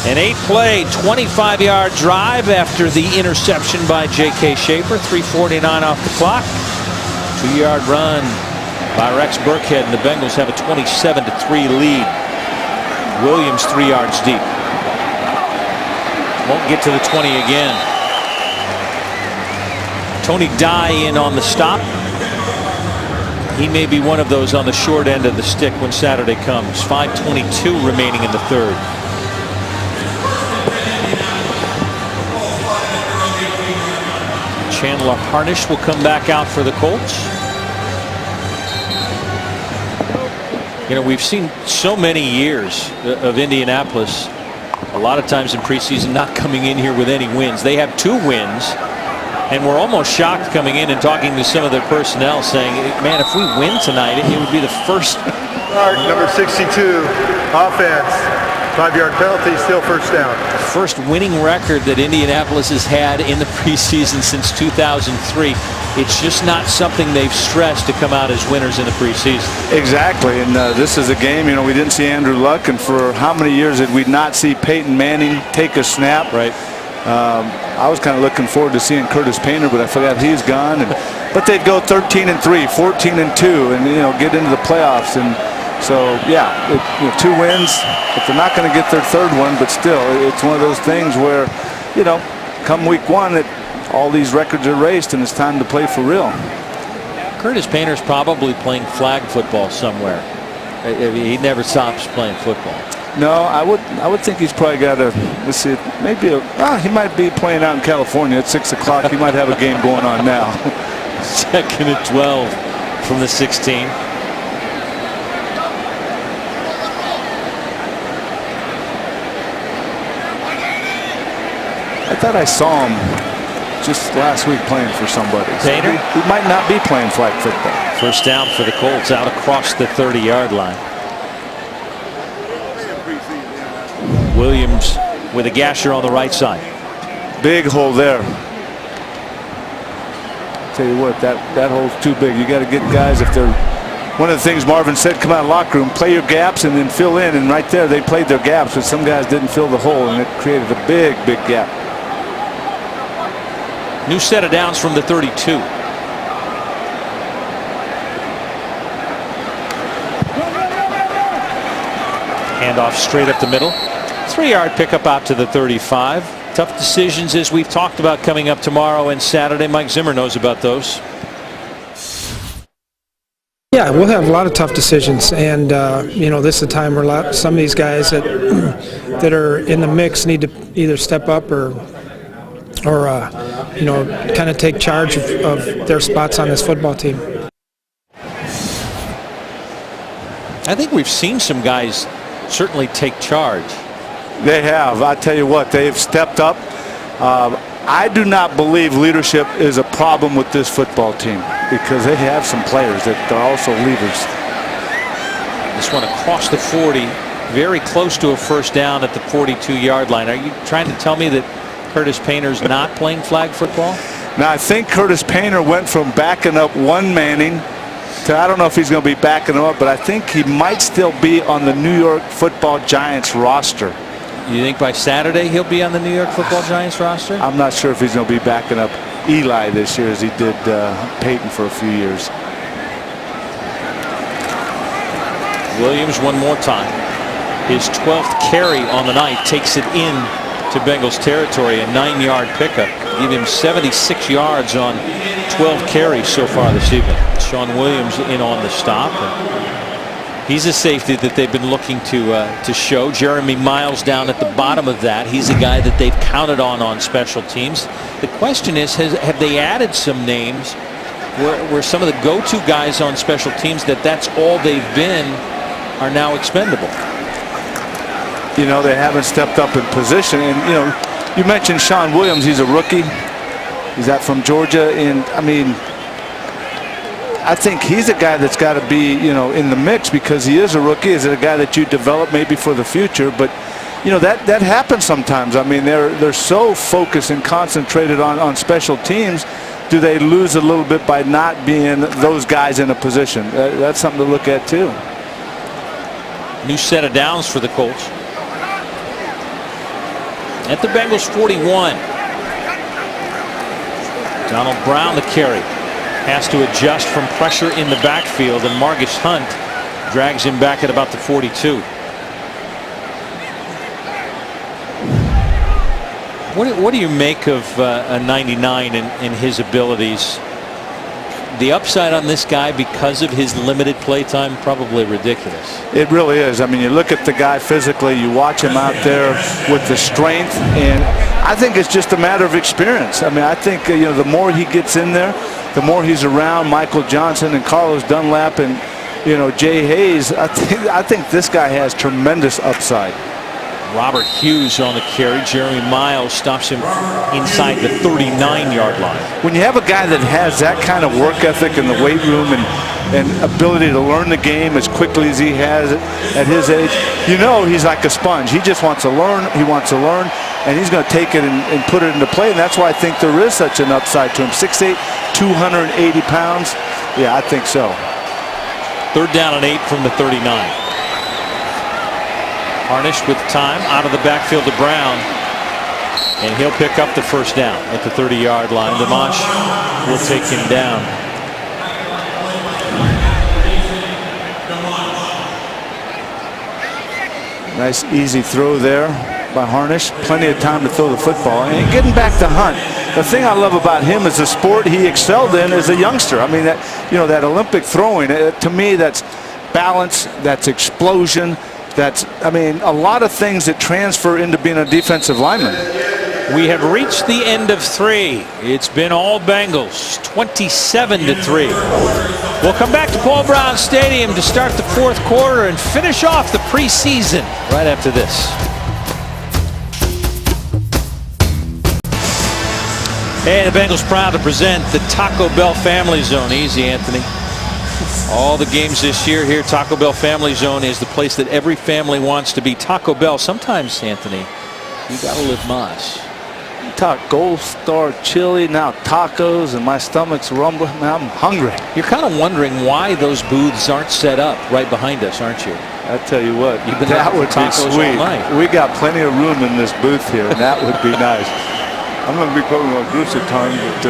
An 8-play, 25-yard drive after the interception by J.K. Schaefer. 3:49 off the clock. 2-yard run by Rex Burkhead, and the Bengals have a 27-3 lead. Williams 3 yards deep. Won't get to the 20 again. Tony Dye in on the stop. He may be one of those on the short end of the stick when Saturday comes. 5:22 remaining in the 3rd. Chandler Harnish will come back out for the Colts. You know, we've seen so many years of Indianapolis, a lot of times in preseason, not coming in here with any wins. They have 2 wins, and we're almost shocked coming in and talking to some of their personnel saying, man, if we win tonight, it would be the first. Number 62, offense. 5-yard penalty, still 1st down. First winning record that Indianapolis has had in the preseason since 2003. It's just not something they've stressed to come out as winners in the preseason. Exactly, and this is a game, you know, we didn't see Andrew Luck, and for how many years did we not see Peyton Manning take a snap? Right. I was kind of looking forward to seeing Curtis Painter, but I forgot he's gone. But they'd go 13-3, 14-2, and you know, get into the playoffs. And So, yeah, 2 wins. If they're not going to get their 3rd one, but still, it's one of those things where, come week 1, all these records are raced, and it's time to play for real. Curtis Painter's probably playing flag football somewhere. He never stops playing football. No, I would think he's probably got a, let's see, maybe he might be playing out in California at 6 o'clock. He might have a game going on now. 2nd and 12 from the 16. I thought I saw him just last week playing for somebody. Painter? He might not be playing flag football. First down for the Colts out across the 30-yard line. Williams with a gasher on the right side. Big hole there. Tell you what, that hole's too big. You got to get guys, if they're, one of the things Marvin said, come out of the locker room, play your gaps and then fill in. And right there, they played their gaps, but some guys didn't fill the hole, and it created a big, big gap. New set of downs from the 32. Handoff straight up the middle. 3-yard pickup out to the 35. Tough decisions, as we've talked about, coming up tomorrow and Saturday. Mike Zimmer knows about those. Yeah, we'll have a lot of tough decisions, and this is a time where some of these guys that are in the mix need to either step up or kind of take charge of their spots on this football team. I think we've seen some guys certainly take charge. They have. I tell you what, they've stepped up. I do not believe leadership is a problem with this football team, because they have some players that are also leaders. This one across the 40, very close to a first down at the 42-yard line. Are you trying to tell me that Curtis Painter's not playing flag football? Now, I think Curtis Painter went from backing up one Manning to, I don't know if he's going to be backing him up, but I think he might still be on the New York Football Giants roster. You think by Saturday he'll be on the New York Football Giants roster? I'm not sure if he's going to be backing up Eli this year as he did Peyton for a few years. Williams one more time. His 12th carry on the night takes it in to Bengals territory, a 9-yard pickup. Give him 76 yards on 12 carries so far this evening. Sean Williams in on the stop. He's a safety that they've been looking to show. Jeremy Miles down at the bottom of that. He's a guy that they've counted on special teams. The question is, have they added some names where some of the go-to guys on special teams that's all they've been are now expendable? They haven't stepped up in position. And, you mentioned Sean Williams. He's a rookie. He's out from Georgia. And, I think he's a guy that's got to be, in the mix, because he is a rookie. Is a guy that you develop maybe for the future. But, that happens sometimes. They're so focused and concentrated on special teams. Do they lose a little bit by not being those guys in a position? That's something to look at, too. New set of downs for the Colts. At the Bengals 41. Donald Brown the carry. Has to adjust from pressure in the backfield, and Margus Hunt drags him back at about the 42. What do you make of a 99 in his abilities? The upside on this guy, because of his limited play time, probably ridiculous. It really is. You look at the guy physically, you watch him out there with the strength, and I think it's just a matter of experience. I think the more he gets in there, the more he's around Michael Johnson and Carlos Dunlap and Jay Hayes. I think this guy has tremendous upside. Robert Hughes on the carry. Jeremy Miles stops him inside the 39-yard line. When you have a guy that has that kind of work ethic in the weight room and ability to learn the game as quickly as he has at his age, he's like a sponge. He just wants to learn. He wants to learn, and he's going to take it and put it into play. And that's why I think there is such an upside to him. 6'8", 280 pounds. Yeah, I think so. 3rd down and 8 from the 39. Harnish with time out of the backfield to Brown, and he'll pick up the first down at the 30-yard line. Dimash will take him down. Nice easy throw there by Harnish. Plenty of time to throw the football. And getting back to Hunt, the thing I love about him is the sport he excelled in as a youngster. I mean, that Olympic throwing, to me, that's balance, that's explosion, that's, I mean, a lot of things that transfer into being a defensive lineman. We have reached the end of 3. It's been all Bengals, 27-3. We'll come back to Paul Brown Stadium to start the 4th quarter and finish off the preseason right after this. Hey, the Bengals proud to present the Taco Bell Family Zone. Easy, Anthony. All the games this year here, Taco Bell Family Zone is the place that every family wants to be. Taco Bell, sometimes, Anthony, you gotta live mas. Talk Gold Star chili, now tacos, and my stomach's rumbling. I'm hungry. You're kind of wondering why those booths aren't set up right behind us, aren't you? I tell you what, You've been that would be tacos sweet. all night. We got plenty of room in this booth here, and that would be nice. I'm going to be putting on juice at times, but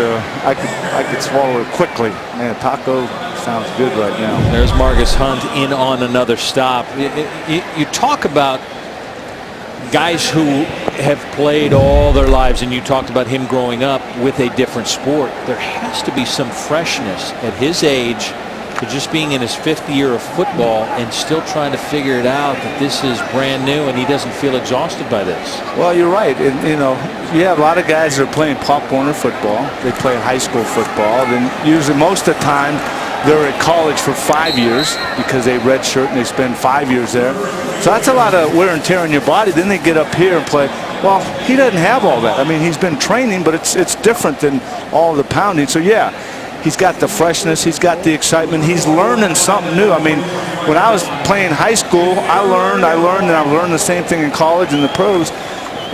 I could swallow it quickly. Man, taco sounds good right now. There's Margus Hunt in on another stop. You talk about guys who have played all their lives, and you talked about him growing up with a different sport. There has to be some freshness at his age to just being in his 5th year of football and still trying to figure it out that this is brand new and he doesn't feel exhausted by this. Well, you're right. And, you know, you have a lot of guys that are playing Pop Warner football. They play high school football. Then usually most of the time they're at college for 5 years because they redshirt and they spend 5 years there. So that's a lot of wear and tear on your body. Then they get up here and play. Well, he doesn't have all that. I mean, he's been training, but it's different than all the pounding. So, yeah, he's got the freshness. He's got the excitement. He's learning something new. I mean, when I was playing high school, I learned, and I've learned the same thing in college and the pros.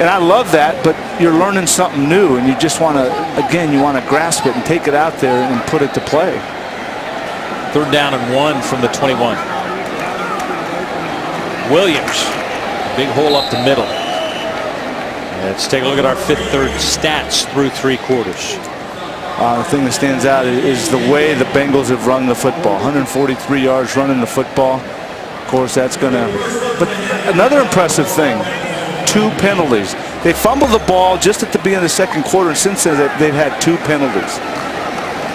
And I love that, but you're learning something new, and you just want to, again, you want to grasp it and take it out there and put it to play. 3rd down and 1 from the 21. Williams, big hole up the middle. Let's take a look at our 5th third stats through 3 quarters. The thing that stands out is the way the Bengals have run the football. 143 yards running the football. Of course, that's going to... But another impressive thing, 2 penalties. They fumbled the ball just at the beginning of the 2nd quarter, and since then they've had 2 penalties.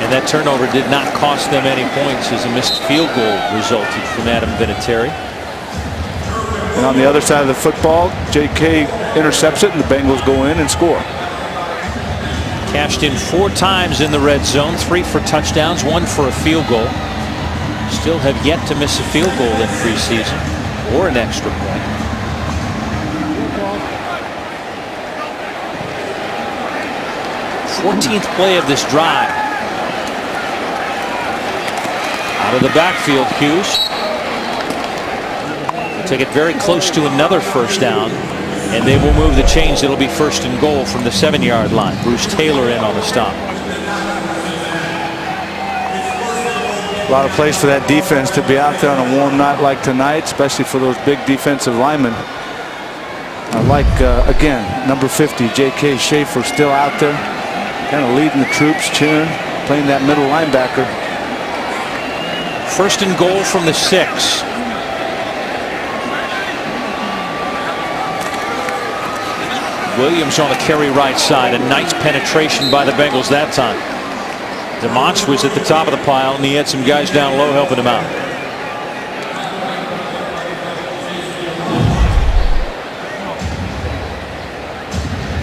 And that turnover did not cost them any points as a missed field goal resulted from Adam Vinatieri. And on the other side of the football, J.K. intercepts it, and the Bengals go in and score. Cashed in 4 times in the red zone, 3 for touchdowns, 1 for a field goal. Still have yet to miss a field goal in preseason or an extra point. Fourteenth play of this drive. Out of the backfield, Hughes. Take it very close to another 1st down, and they will move the chains. It'll be 1st and goal from the 7-yard line. Bruce Taylor in on the stop. A lot of plays for that defense to be out there on a warm night like tonight, especially for those big defensive linemen. I like, again, number 50, J.K. Schaefer still out there, kind of leading the troops, cheering, playing that middle linebacker. 1st and goal from the 6. Williams on the carry right side. A nice penetration by the Bengals that time. DeMonts was at the top of the pile, and he had some guys down low helping him out.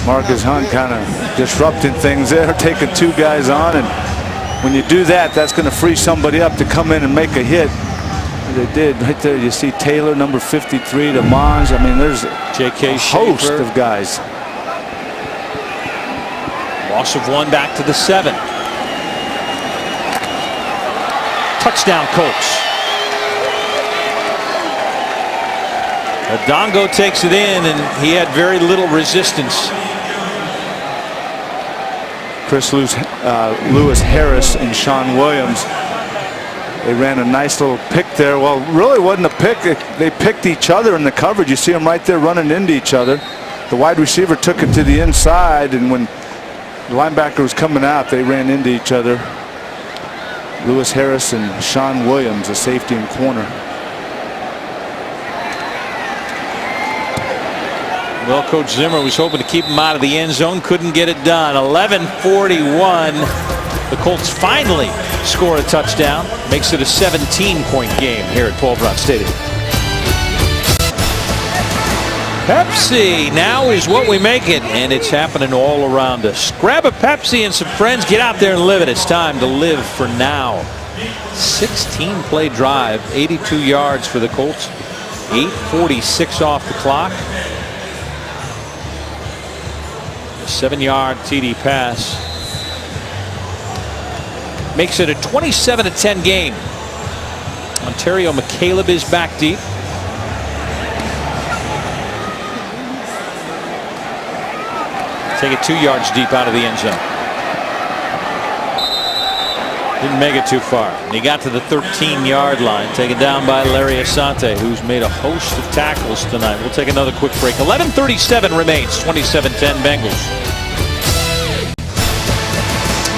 Margus Hunt kind of disrupting things there, taking 2 guys on, and when you do that, that's going to free somebody up to come in and make a hit. They did right there. You see Taylor, number 53, to Mons. I mean, there's J.K. a host Schaefer. of guys. Loss of 1 back to the 7. Touchdown, Colts. Adongo takes it in, and he had very little resistance. Chris Lewis Harris and Sean Williams. They ran a nice little pick there. Well, really wasn't a pick. They picked each other in the coverage. You see them right there running into each other. The wide receiver took it to the inside, and when the linebacker was coming out, they ran into each other. Lewis Harris and Sean Williams, a safety and corner. Well, Coach Zimmer was hoping to keep him out of the end zone. Couldn't get it done. 11:41. The Colts finally score a touchdown. Makes it a 17-point game here at Paul Brown Stadium. Pepsi now is what we make it, and it's happening all around us. Grab a Pepsi and some friends. Get out there and live it. It's time to live for now. 16-play drive, 82 yards for the Colts. 8:46 off the clock. 7-yard TD pass. Makes it a 27-10 game. Ontario McCaleb is back deep. Take it 2 yards deep out of the end zone. Didn't make it too far. And he got to the 13-yard line. Taken down by Larry Asante, who's made a host of tackles tonight. We'll take another quick break. 11:37 remains. 27-10 Bengals.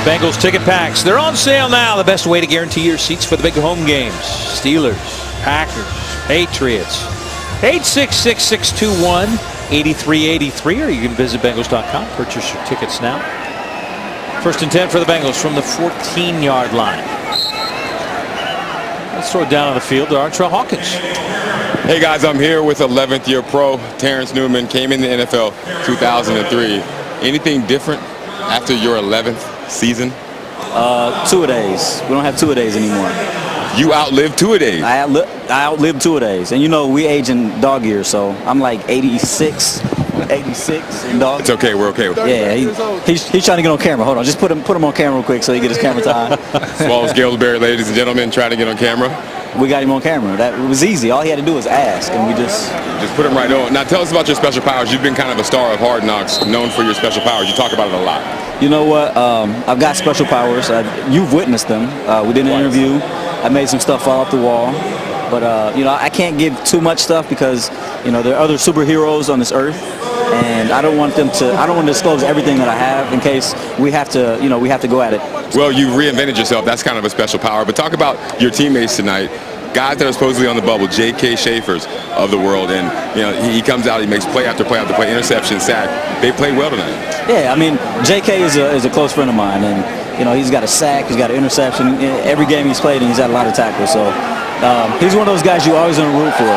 Bengals ticket packs. They're on sale now. The best way to guarantee your seats for the big home games. Steelers, Packers, Patriots. 866-621-8383, or you can visit Bengals.com. Purchase your tickets now. First and 10 for the Bengals from the 14-yard line. Let's throw it down on the field to Artrell Hawkins. Hey guys, I'm here with 11th year pro Terrence Newman. Came in the NFL 2003. Anything different after your 11th season? Two-a-days. We don't have two-a-days anymore. You outlived two-a-days. I outlived two-a-days. And you know, we age in dog years, so I'm like 86 in dog. It's okay, we're okay with that. Yeah, he's trying to get on camera. Hold on, just put him on camera real quick so he get his camera time. Swallows Galesbury, ladies and gentlemen, trying to get on camera. We got him on camera. That was easy. All he had to do was ask, and we just put him right on. Now tell us about your special powers. You've been kind of a star of Hard Knocks, known for your special powers. You talk about it a lot. You know what? I've got special powers. You've witnessed them. We did an interview. I made some stuff fall off the wall. But, you know, I can't give too much stuff because, you know, there are other superheroes on this earth. And I don't want to disclose everything that I have in case we have to, you know, we have to go at it. Well, you reinvented yourself. That's kind of a special power. But talk about your teammates tonight. Guys that are supposedly on the bubble, J.K. Schaefer's of the world. And, you know, he comes out, he makes play after play after play, interception, sack. They played well tonight. Yeah, I mean, J.K. is a close friend of mine. And, you know, he's got a sack, he's got an interception. Every game he's played, and he's had a lot of tackles. So he's one of those guys you always want to root for.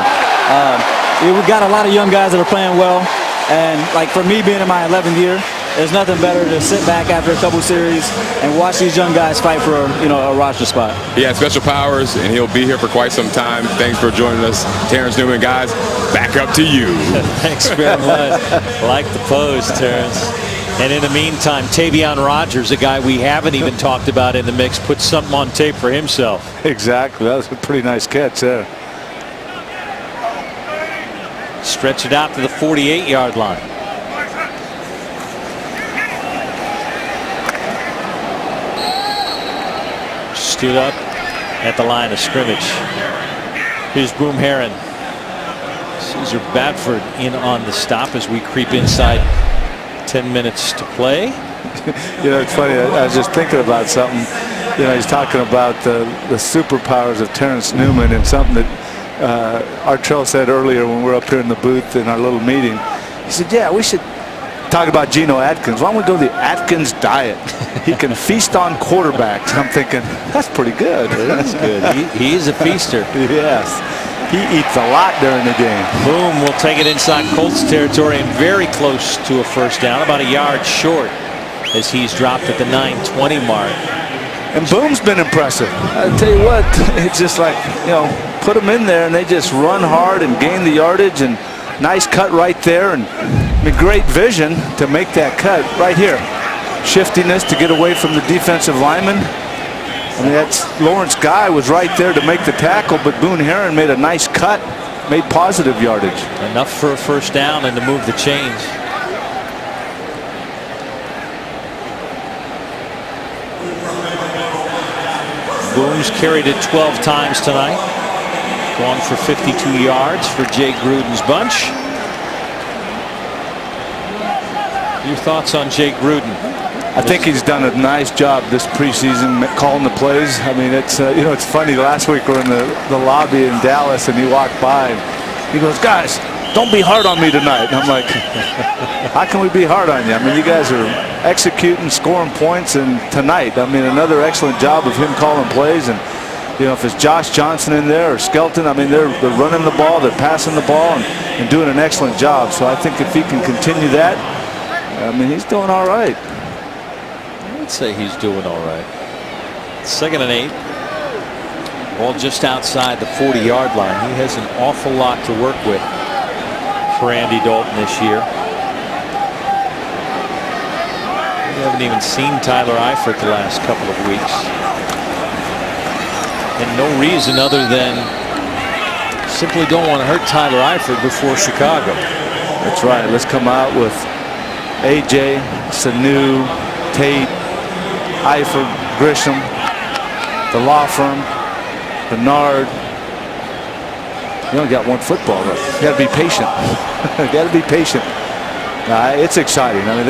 We've got a lot of young guys that are playing well. And, like, for me being in my 11th year, there's nothing better to sit back after a couple series and watch these young guys fight for, you know, a roster spot. He has special powers, and he'll be here for quite some time. Thanks for joining us, Terrence Newman. Guys, back up to you. Thanks very much. Like the pose, Terrence. And in the meantime, Tavion Rogers, a guy we haven't even talked about in the mix, put something on tape for himself. Exactly. That was a pretty nice catch there. Stretch it out to the 48-yard line. Stood up at the line of scrimmage. Here's Boom Herron. Caesar Badford in on the stop as we creep inside 10 minutes to play. You know, it's funny. I was just thinking about something. You know, he's talking about the superpowers of Terrence Newman, and something that Artrell said earlier when we were up here in the booth in our little meeting. He said, yeah, we should talk about Geno Atkins. Why don't we go the Atkins diet? He can feast on quarterbacks. I'm thinking, that's pretty good. That's good. He is a feaster. Yes. He eats a lot during the game. Boom will take it inside Colts territory and very close to a first down, about a yard short as he's dropped at the 9:20 mark. And Boom's been impressive. I'll tell you what, it's just like, you know, put them in there and they just run hard and gain the yardage, and nice cut right there, and I mean, great vision to make that cut right here. Shiftiness to get away from the defensive lineman. I mean, that's Lawrence Guy was right there to make the tackle, but Boone Herron made a nice cut, made positive yardage. Enough for a first down and to move the chains. Boone's carried it 12 times tonight. Gone for 52 yards for Jay Gruden's bunch. Your thoughts on Jay Gruden? I think he's done a nice job this preseason calling the plays. I mean, it's you know, it's funny. Last week we're in the lobby in Dallas, and he walked by and he goes, guys, don't be hard on me tonight. And I'm like, how can we be hard on you? I mean, you guys are executing, scoring points, and tonight, I mean, another excellent job of him calling plays. And you know, if it's Josh Johnson in there or Skelton, I mean, they're running the ball, they're passing the ball, and doing an excellent job. So I think if he can continue that, I mean, he's doing all right. I would say he's doing all right. 2nd and 8. Ball just outside the 40-yard line. He has an awful lot to work with for Andy Dalton this year. We haven't even seen Tyler Eifert the last couple of weeks. And no reason other than simply don't want to hurt Tyler Eifert before Chicago. That's right. Let's come out with AJ, Sanu, Tate, Eifert, Grisham, the law firm, Bernard. You only got one football left. You got to be patient. You got to be patient. It's exciting. I mean,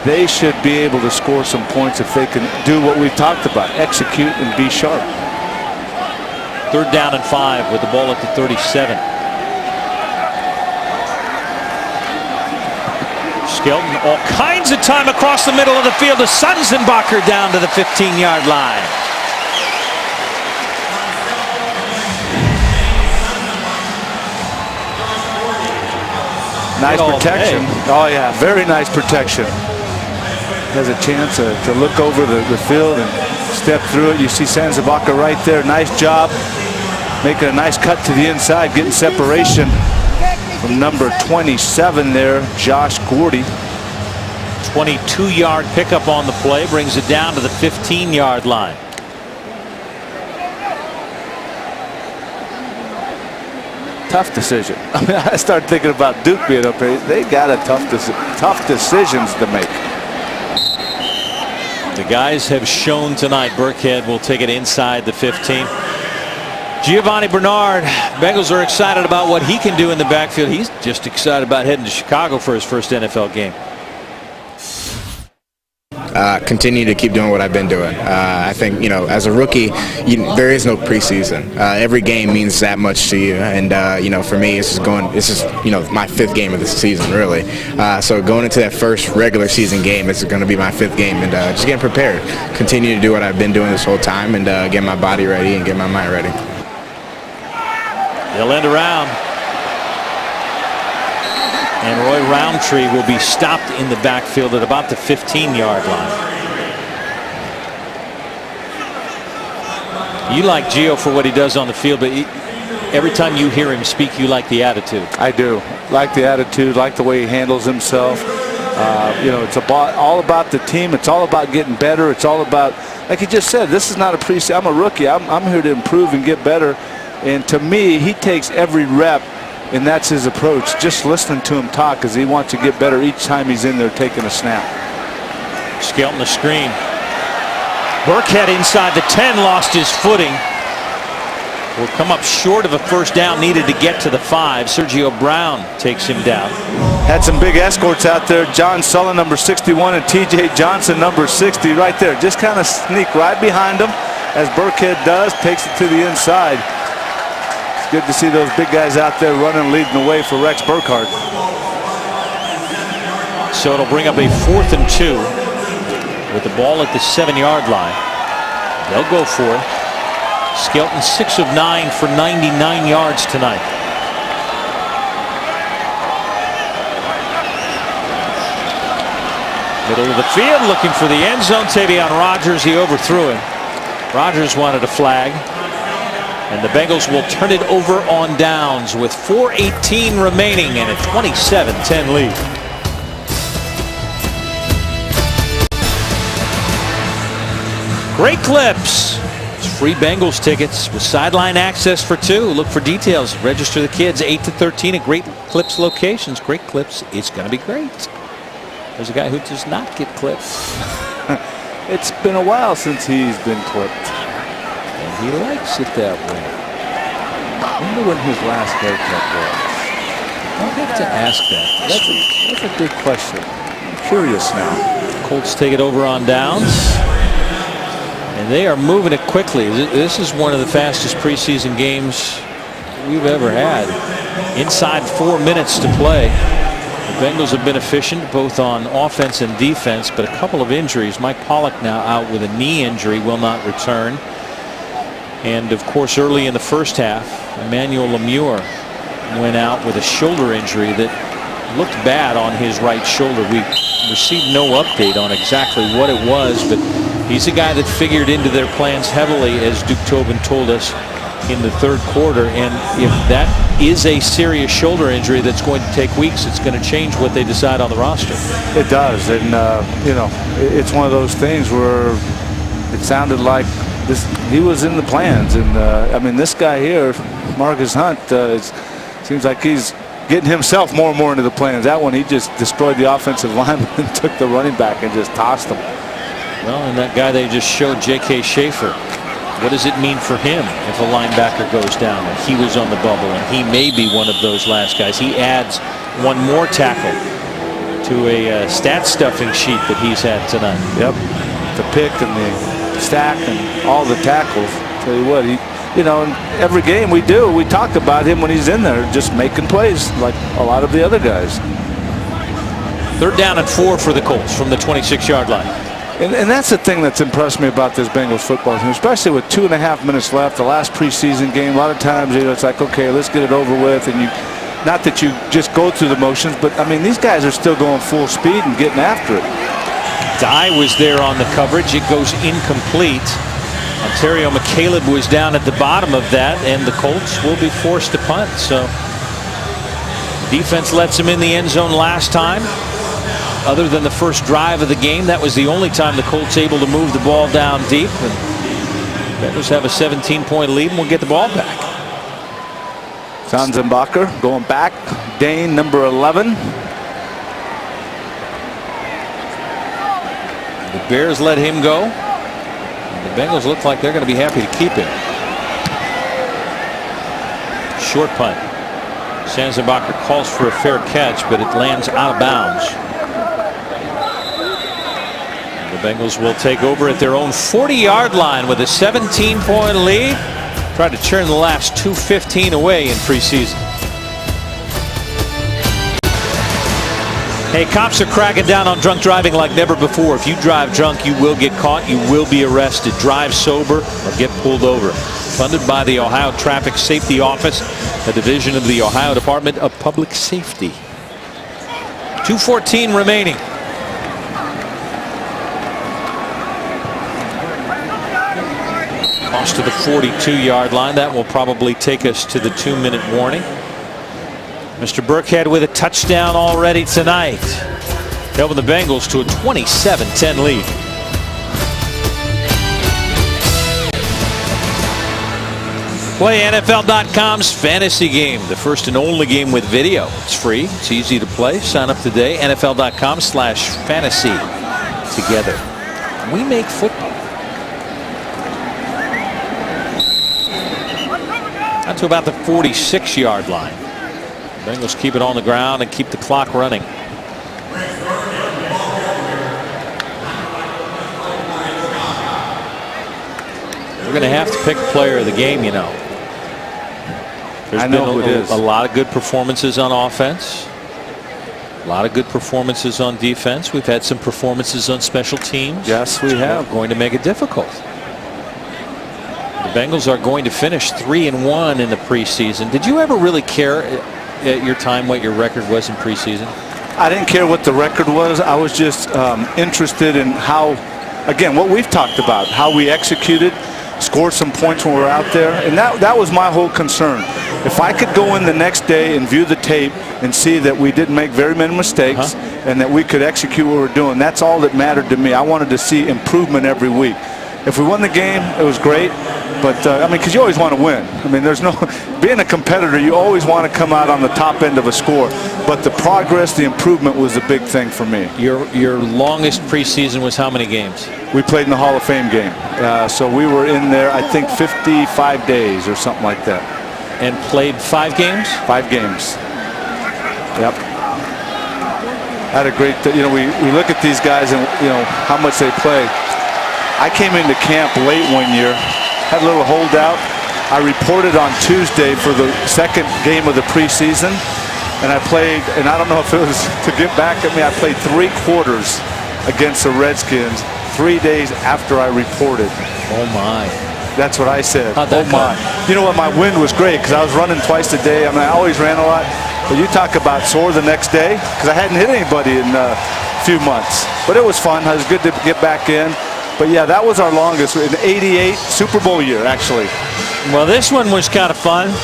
they should be able to score some points if they can do what we've talked about, execute and be sharp. 3rd down and 5 with the ball at the 37. Skelton all kinds of time across the middle of the field to Sunzenbacher down to the 15-yard line. Nice protection. Oh, yeah, very nice protection. Has a chance to look over the field and step through it. You see Sunzenbacher right there. Nice job making a nice cut to the inside, getting separation from number 27 there, Josh Gordy. 22-yard pickup on the play brings it down to the 15-yard line. Tough decision. I mean, I started thinking about Duke being up here. They got a tough decisions to make. The guys have shown tonight. Burkhead will take it inside the 15. Giovanni Bernard. Bengals are excited about what he can do in the backfield. He's just excited about heading to Chicago for his first NFL game. Continue to keep doing what I've been doing. I think, you know, as a rookie, there is no preseason. Every game means that much to you, and you know, for me, this is you know, my 5th game of the season, really. So going into that first regular season game, this is going to be my 5th game, and just getting prepared. Continue to do what I've been doing this whole time, and get my body ready and get my mind ready. They'll end around. And Roy Roundtree will be stopped in the backfield at about the 15-yard line. You like Gio for what he does on the field, but every time you hear him speak, you like the attitude. I do. Like the attitude, like the way he handles himself. You know, it's all about the team. It's all about getting better. It's all about, like he just said, this is not a preseason. I'm a rookie. I'm here to improve and get better. And to me, he takes every rep. And that's his approach. Just listening to him talk, because he wants to get better each time he's in there taking a snap. Skelton the screen. Burkhead inside the 10 lost his footing. Will come up short of a first down needed to get to the 5. Sergio Brown takes him down. Had some big escorts out there. John Sullen, number 61, and T.J. Johnson, number 60, right there. Just kind of sneak right behind him, as Burkhead does, takes it to the inside. Good to see those big guys out there running, leading the way for Rex Burkhardt. So it'll bring up a 4th and 2 with the ball at the 7-yard line. They'll go for it. Skelton 6 of 9 for 99 yards tonight. Middle of the field, looking for the end zone. Tavion Rogers, he overthrew him. Rogers wanted a flag. And the Bengals will turn it over on downs with 4:18 remaining and a 27-10 lead. Great Clips. It's free Bengals tickets with sideline access for 2. Look for details. Register the kids 8 to 13 at Great Clips locations. Great Clips. It's going to be great. There's a guy who does not get clipped. It's been a while since he's been clipped. And he likes it that way. I wonder when his last haircut was. I'll have to ask that. That's a big question. I'm curious now. Colts take it over on downs. And they are moving it quickly. This is one of the fastest preseason games we've ever had. Inside 4 minutes to play. The Bengals have been efficient both on offense and defense, but a couple of injuries. Mike Pollock now out with a knee injury, will not return. And of course, early in the first half, Emmanuel Lemure went out with a shoulder injury that looked bad on his right shoulder. We received no update on exactly what it was, but he's a guy that figured into their plans heavily, as Duke Tobin told us in the third quarter. And if that is a serious shoulder injury that's going to take weeks, it's going to change what they decide on the roster. It does. And, you know, it's one of those things where it sounded like he was in the plans. And, I mean, this guy here, Marcus Hunt, seems like he's getting himself more and more into the plans. That one, he just destroyed the offensive lineman and took the running back and just tossed him. Well, and that guy they just showed, J.K. Schaefer, what does it mean for him if a linebacker goes down? And he was on the bubble, and he may be one of those last guys. He adds one more tackle to a stat stuffing sheet that he's had tonight. Yep, the pick and the stack and all the tackles. Tell you what, you know, in every game we talk about him when he's in there, just making plays like a lot of the other guys. 3rd down and 4 for the Colts from the 26-yard line. And that's the thing that's impressed me about this Bengals football team, especially with 2.5 minutes left, the last preseason game. A lot of times, you know, it's like, okay, let's get it over with. And not that you just go through the motions, but I mean, these guys are still going full speed and getting after it. Dye was there on the coverage. It goes incomplete. Ontario McCaleb was down at the bottom of that, and the Colts will be forced to punt. So defense lets him in the end zone last time. Other than the first drive of the game, that was the only time the Colts able to move the ball down deep. And Bengals have a 17-point lead, and we'll get the ball back. Sanzenbacher going back. Dane, number 11. The Bears let him go. And the Bengals look like they're going to be happy to keep him. Short punt. Sanzenbacher calls for a fair catch, but it lands out of bounds. The Bengals will take over at their own 40-yard line with a 17-point lead. Tried to turn the last 2:15 away in preseason. Hey, cops are cracking down on drunk driving like never before. If you drive drunk, you will get caught. You will be arrested. Drive sober or get pulled over. Funded by the Ohio Traffic Safety Office, a division of the Ohio Department of Public Safety. 2:14 remaining. Cross to the 42-yard line. That will probably take us to the 2-minute warning. Mr. Burkhead with a touchdown already tonight, helping the Bengals to a 27-10 lead. Play NFL.com's fantasy game, the first and only game with video. It's free. It's easy to play. Sign up today. NFL.com/fantasy. Together, we make football. Out to about the 46-yard line. Bengals keep it on the ground and keep the clock running. We're going to have to pick a player of the game, you know. There's been a lot of good performances on offense. A lot of good performances on defense. We've had some performances on special teams. Yes, we have. Going to make it difficult. The Bengals are going to finish 3-1 in the preseason. Did you ever really care at your time what your record was in preseason? I didn't care what the record was. I was just interested in how, again, what we've talked about, how we executed, scored some points when we were out there, and that was my whole concern. If I could go in the next day and view the tape and see that we didn't make very many mistakes and that we could execute what we're doing, that's all that mattered to me. I wanted to see improvement every week. If we won the game, it was great. But, I mean, because you always want to win. I mean, there's no, being a competitor, you always want to come out on the top end of a score. But the progress, the improvement was a big thing for me. Your longest preseason was how many games? We played in the Hall of Fame game. So we were in there, I think, 55 days or something like that. And played 5 games? 5 games. Yep. Had a great, you know, we look at these guys and, you know, how much they play. I came into camp late one year. Had a little holdout, I reported on Tuesday for the second game of the preseason, and I played, and I don't know if it was to get back at me, I played 3 quarters against the Redskins 3 days after I reported. Oh, my. That's what I said. How'd that my. You know what, my wind was great because I was running twice a day. I mean, I always ran a lot. But you talk about sore the next day because I hadn't hit anybody in a few months. But it was fun. It was good to get back in. But, yeah, that was our longest. In '88 Super Bowl year, actually. Well, this one was kind of fun.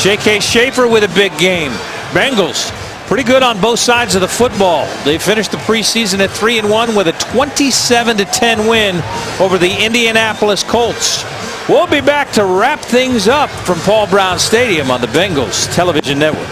J.K. Schaefer with a big game. Bengals pretty good on both sides of the football. They finished the preseason at 3-1 with a 27-10 win over the Indianapolis Colts. We'll be back to wrap things up from Paul Brown Stadium on the Bengals Television Network.